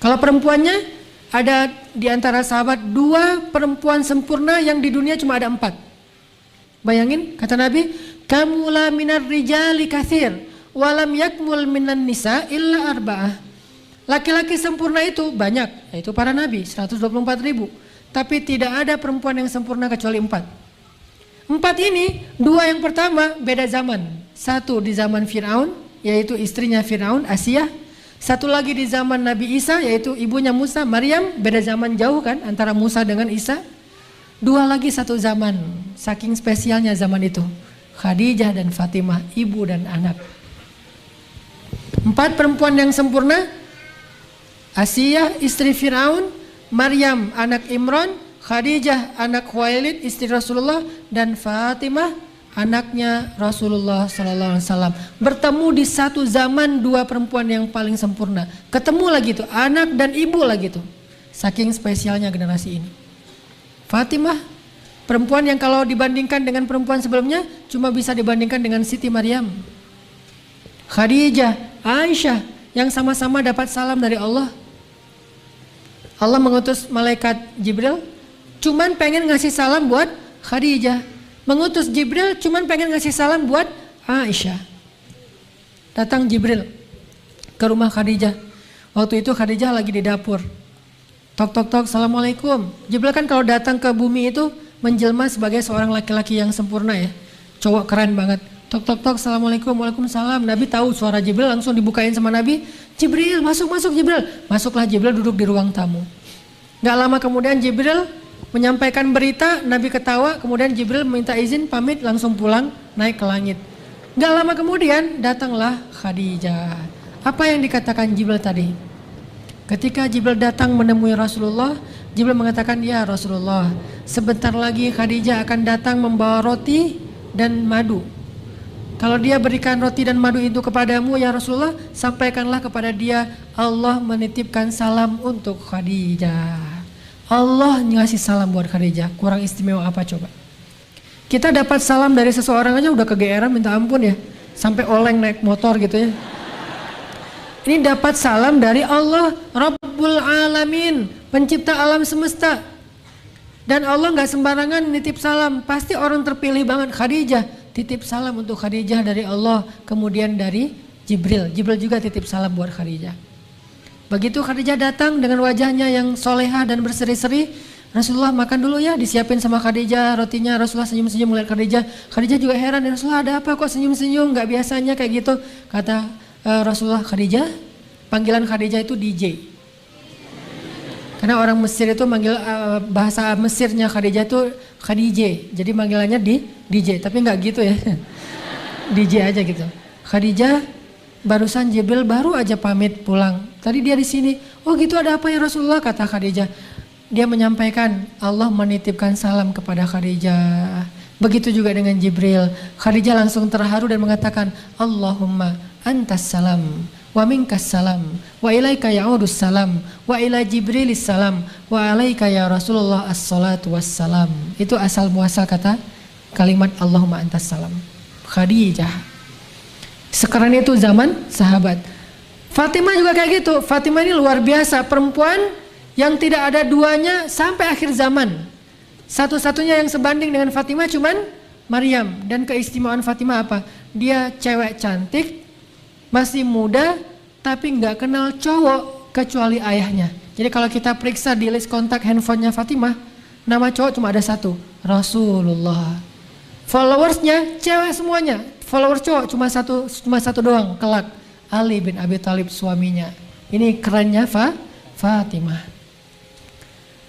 Kalau perempuannya, ada di antara sahabat 2 perempuan sempurna yang di dunia cuma ada 4. Bayangin, kata Nabi, kamula minar rijali kathir, walam yakmul minan nisa illa arba'ah. Laki-laki sempurna itu banyak, yaitu para nabi, 124.000. Tapi tidak ada perempuan yang sempurna kecuali 4. 4 ini, 2 yang pertama beda zaman. 1 di zaman Fir'aun, yaitu istrinya Fir'aun, Asiyah. 1 lagi di zaman Nabi Isa, yaitu ibunya Musa, Maryam. Beda zaman jauh kan antara Musa dengan Isa. 2 lagi satu zaman, saking spesialnya zaman itu, Khadijah dan Fatimah, ibu dan anak. 4 perempuan yang sempurna, Asiyah istri Fir'aun, Maryam anak Imran, Khadijah anak Khuwailid istri Rasulullah, dan Fatimah anaknya Rasulullah SAW. Bertemu di satu zaman 2 perempuan yang paling sempurna. Ketemu lagi tuh anak dan ibu lagi tuh. Saking spesialnya generasi ini. Fatimah, perempuan yang kalau dibandingkan dengan perempuan sebelumnya cuma bisa dibandingkan dengan Siti Maryam. Khadijah, Aisyah yang sama-sama dapat salam dari Allah. Allah mengutus malaikat Jibril cuman pengen ngasih salam buat Khadijah. Mengutus Jibril cuman pengen ngasih salam buat Aisyah. Datang Jibril ke rumah Khadijah. Waktu itu Khadijah lagi di dapur. Tok tok tok, assalamualaikum. Jibril kan kalau datang ke bumi itu menjelma sebagai seorang laki-laki yang sempurna ya. Cowok keren banget. Tok tok tok, assalamualaikum, waalaikumsalam. Nabi tahu suara Jibril, langsung dibukain sama Nabi. Jibril, masuk Jibril. Masuklah Jibril, duduk di ruang tamu. Gak lama kemudian Jibril menyampaikan berita, Nabi ketawa, kemudian Jibril minta izin pamit langsung pulang naik ke langit. Gak lama kemudian datanglah Khadijah. Apa yang dikatakan Jibril tadi? Ketika Jibril datang menemui Rasulullah, Jibril mengatakan, ya Rasulullah, sebentar lagi Khadijah akan datang membawa roti dan madu. Kalau dia berikan roti dan madu itu kepadamu ya Rasulullah, sampaikanlah kepada dia, Allah menitipkan salam untuk Khadijah. Allah ngasih salam buat Khadijah. Kurang istimewa apa coba? Kita dapat salam dari seseorang aja udah kegeeran minta ampun ya. Sampai oleng naik motor gitu ya. Ini dapat salam dari Allah Rabbul Alamin, pencipta alam semesta. Dan Allah gak sembarangan nitip salam. Pasti orang terpilih banget, Khadijah. Titip salam untuk Khadijah dari Allah. Kemudian dari Jibril. Jibril juga titip salam buat Khadijah. Begitu Khadijah datang dengan wajahnya yang soleha dan berseri-seri, Rasulullah makan dulu ya, disiapin sama Khadijah rotinya. Rasulullah senyum-senyum melihat Khadijah. Khadijah juga heran, ya Rasulullah ada apa kok senyum-senyum, gak biasanya kayak gitu. Kata Rasulullah, Khadijah, panggilan Khadijah itu DJ. Karena orang Mesir itu manggil bahasa Mesirnya Khadijah itu Khadijah. Jadi manggilannya di DJ, tapi nggak gitu ya. DJ aja gitu. Khadijah, barusan Jibril baru aja pamit pulang. Tadi dia di sini. Oh gitu, ada apa ya Rasulullah? Kata Khadijah. Dia menyampaikan Allah menitipkan salam kepada Khadijah. Begitu juga dengan Jibril. Khadijah langsung terharu dan mengatakan, Allahumma antas salam wa minkas salam wa ilaika ya'udus salam wa ila Jibrilis salam wa alaika ya Rasulullah as-salatu wassalam. Itu asal muasal kata kalimat Allahumma antas salam. Khadijah. Sekarang itu zaman sahabat. Fatimah juga kayak gitu. Fatimah ini luar biasa, perempuan yang tidak ada duanya sampai akhir zaman. Satu-satunya yang sebanding dengan Fatimah cuman Maryam. Dan keistimewaan Fatimah apa? Dia cewek cantik, masih muda, tapi nggak kenal cowok kecuali ayahnya. Jadi kalau kita periksa di list kontak handphonenya Fatimah, nama cowok cuma ada satu, Rasulullah. Followersnya cewek semuanya, followers cowok cuma satu doang, kelak, Ali bin Abi Thalib suaminya. Ini kerennya Fatimah.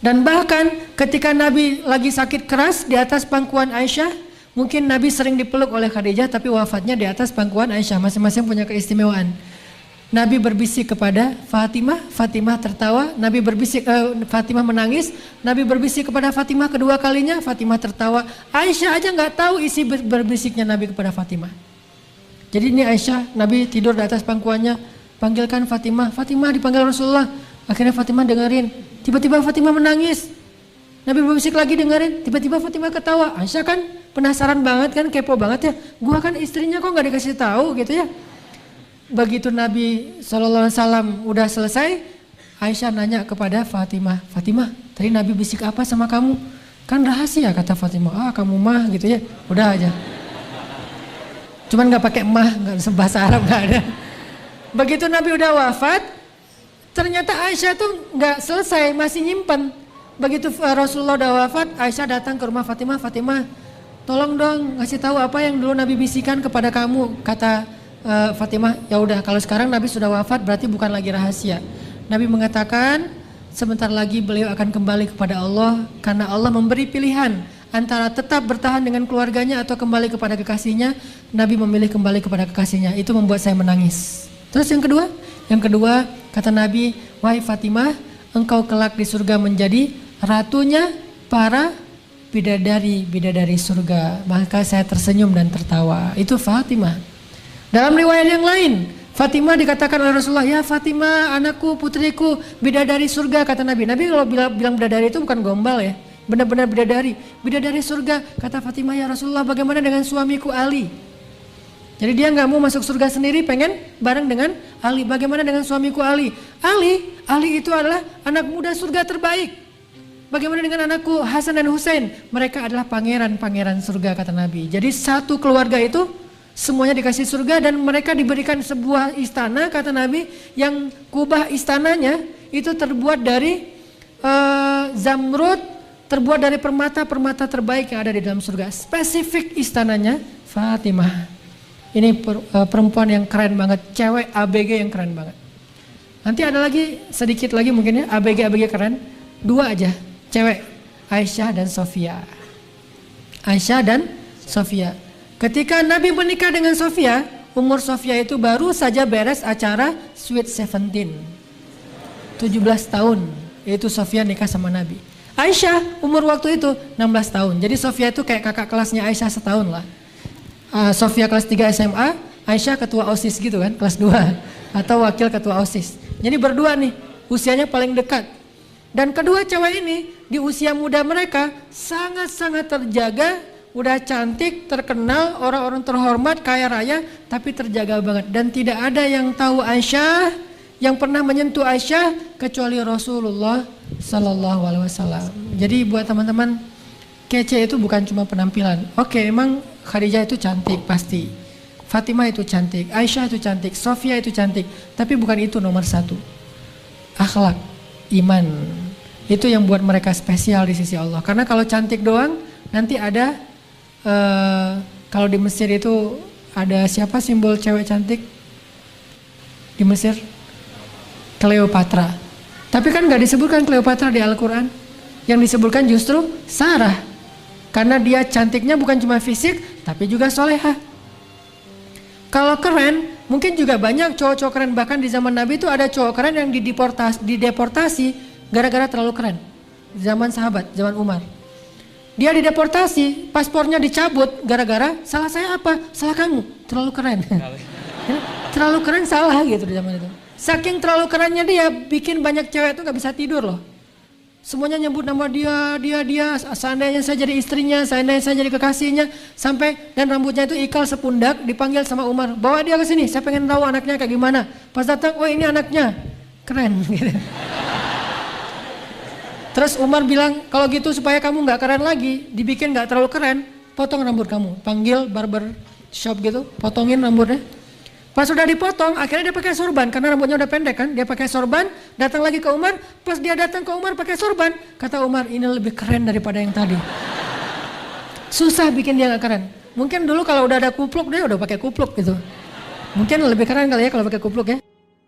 Dan bahkan ketika Nabi lagi sakit keras di atas pangkuan Aisyah, mungkin Nabi sering dipeluk oleh Khadijah, tapi wafatnya di atas pangkuan Aisyah. Masing-masing punya keistimewaan. Nabi berbisik kepada Fatimah, Fatimah tertawa. Nabi berbisik, Fatimah menangis. Nabi berbisik kepada Fatimah kedua kalinya, Fatimah tertawa. Aisyah aja nggak tahu isi berbisiknya Nabi kepada Fatimah. Jadi ini Aisyah, Nabi tidur di atas pangkuannya, panggilkan Fatimah. Fatimah dipanggil Rasulullah. Akhirnya Fatimah dengerin. Tiba-tiba Fatimah menangis. Nabi berbisik lagi dengerin. Tiba-tiba Fatimah ketawa. Aisyah kan penasaran banget kan, kepo banget ya. Gua kan istrinya kok nggak dikasih tahu gitu ya. begitu Nabi SAW udah selesai, Aisyah nanya kepada Fatimah, Fatimah, tadi Nabi bisik apa sama kamu? Kan rahasia, kata Fatimah. Kamu mah gitu ya, udah aja. Cuman nggak pakai mah, nggak bahasa Arab nggak ada. Begitu Nabi udah wafat, ternyata Aisyah tuh nggak selesai, masih nyimpen. Begitu Rasulullah udah wafat, Aisyah datang ke rumah Fatimah, Fatimah, tolong dong ngasih tahu apa yang dulu Nabi bisikan kepada kamu. Kata Fatimah, ya udah kalau sekarang Nabi sudah wafat berarti bukan lagi rahasia. Nabi mengatakan sebentar lagi beliau akan kembali kepada Allah karena Allah memberi pilihan antara tetap bertahan dengan keluarganya atau kembali kepada kekasihnya. Nabi memilih kembali kepada kekasihnya. Itu membuat saya menangis. Terus yang kedua kata Nabi, wahai Fatimah, engkau kelak di surga menjadi ratunya para bidadari surga. Maka saya tersenyum dan tertawa. Itu Fatimah. Dalam riwayat yang lain, Fatimah dikatakan oleh Rasulullah, ya Fatimah, anakku, putriku, bidadari surga, kata Nabi. Nabi kalau bilang bidadari itu bukan gombal ya, benar-benar bidadari surga. Kata Fatimah, ya Rasulullah, bagaimana dengan suamiku Ali? Jadi dia nggak mau masuk surga sendiri, pengen bareng dengan Ali. Bagaimana dengan suamiku Ali? Ali itu adalah anak muda surga terbaik. Bagaimana dengan anakku Hasan dan Husain? Mereka adalah pangeran-pangeran surga, kata Nabi. Jadi satu keluarga itu semuanya dikasih surga dan mereka diberikan sebuah istana, kata Nabi, yang kubah istananya itu terbuat dari zamrud, terbuat dari permata-permata terbaik yang ada di dalam surga. Spesifik istananya Fatimah. Ini perempuan yang keren banget, cewek ABG yang keren banget. Nanti ada lagi sedikit lagi mungkin ya ABG keren. 2 aja, cewek, Aisyah dan Sofia. Aisyah dan Sofia. Ketika Nabi menikah dengan Sofia, umur Sofia itu baru saja beres acara Sweet 17. 17 tahun, yaitu Sofia nikah sama Nabi. Aisyah umur waktu itu 16 tahun. Jadi Sofia itu kayak kakak kelasnya Aisyah setahun lah. Sofia kelas 3 SMA, Aisyah ketua OSIS gitu kan, kelas 2 atau wakil ketua OSIS. Jadi berdua nih, usianya paling dekat. Dan kedua cewek ini di usia muda mereka sangat-sangat terjaga, udah cantik, terkenal, orang-orang terhormat, kaya raya, tapi terjaga banget. Dan tidak ada yang tahu Aisyah, yang pernah menyentuh Aisyah kecuali Rasulullah Sallallahu Alaihi Wasallam. Jadi buat teman-teman, kece itu bukan cuma penampilan. Oke, emang Khadijah itu cantik pasti, Fatimah itu cantik, Aisyah itu cantik, Sofia itu cantik, tapi bukan itu nomor 1. Akhlak, iman, itu yang buat mereka spesial di sisi Allah. Karena kalau cantik doang, nanti ada kalau di Mesir itu ada siapa simbol cewek cantik di Mesir? Cleopatra. Tapi kan nggak disebutkan Cleopatra di Al-Quran. Yang disebutkan justru Sarah. Karena dia cantiknya bukan cuma fisik, tapi juga solehah. Kalau keren, mungkin juga banyak cowok-cowok keren. Bahkan di zaman Nabi itu ada cowok keren yang dideportasi gara-gara terlalu keren. Zaman sahabat, zaman Umar. Dia dideportasi, paspornya dicabut gara-gara salah saya apa? Salah kamu, terlalu keren. Terlalu keren salah gitu di zaman itu. Saking terlalu kerennya dia bikin banyak cewek itu gak bisa tidur loh. Semuanya nyebut nama dia, seandainya saya jadi istrinya, seandainya saya jadi kekasihnya, sampai dan rambutnya itu ikal sepundak, dipanggil sama Umar, bawa dia ke sini, saya pengen tahu anaknya kayak gimana. Pas datang, oh ini anaknya, keren. Gitu. Terus Umar bilang, kalau gitu supaya kamu nggak keren lagi, dibikin nggak terlalu keren, potong rambut kamu, panggil barber shop gitu, potongin rambutnya. Pas sudah dipotong, akhirnya dia pakai sorban karena rambutnya udah pendek kan. Dia pakai sorban, datang lagi ke Umar. Pas dia datang ke Umar pakai sorban, kata Umar, ini lebih keren daripada yang tadi. Susah bikin dia gak keren. Mungkin dulu kalau udah ada kupluk, dia udah pakai kupluk gitu. Mungkin lebih keren kali ya kalau pakai kupluk ya.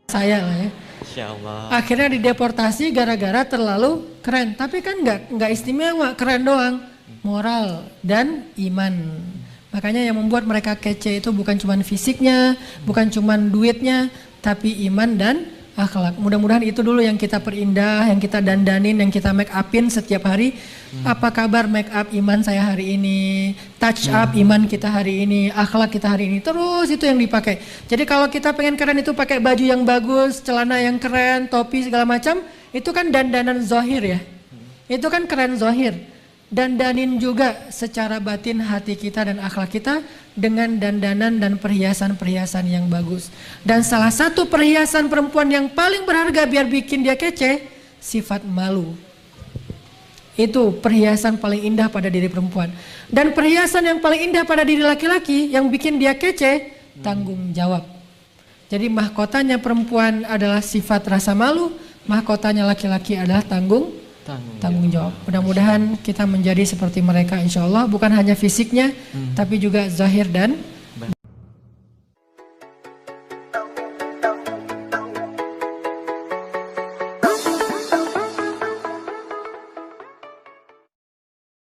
Saya lah ya. Insya Allah. Akhirnya dideportasi gara-gara terlalu keren. Tapi kan nggak istimewa, keren doang. Moral dan iman. Makanya yang membuat mereka kece itu bukan cuma fisiknya, bukan cuma duitnya, tapi iman dan akhlak. Mudah-mudahan itu dulu yang kita perindah, yang kita dandanin, yang kita make upin setiap hari. Apa kabar make up iman saya hari ini, touch up iman kita hari ini, akhlak kita hari ini. Terus itu yang dipakai. Jadi kalau kita pengen keren itu pakai baju yang bagus, celana yang keren, topi segala macam, itu kan dandanan zahir ya. Itu kan keren zahir. dandanin juga secara batin hati kita dan akhlak kita dengan dandanan dan perhiasan-perhiasan yang bagus. Dan salah satu perhiasan perempuan yang paling berharga biar bikin dia kece, sifat malu. Itu perhiasan paling indah pada diri perempuan. Dan perhiasan yang paling indah pada diri laki-laki yang bikin dia kece, tanggung jawab. Jadi mahkotanya perempuan adalah sifat rasa malu, mahkotanya laki-laki adalah tanggung jawab. Mudah-mudahan kita menjadi seperti mereka insya Allah, bukan hanya fisiknya tapi juga zahir dan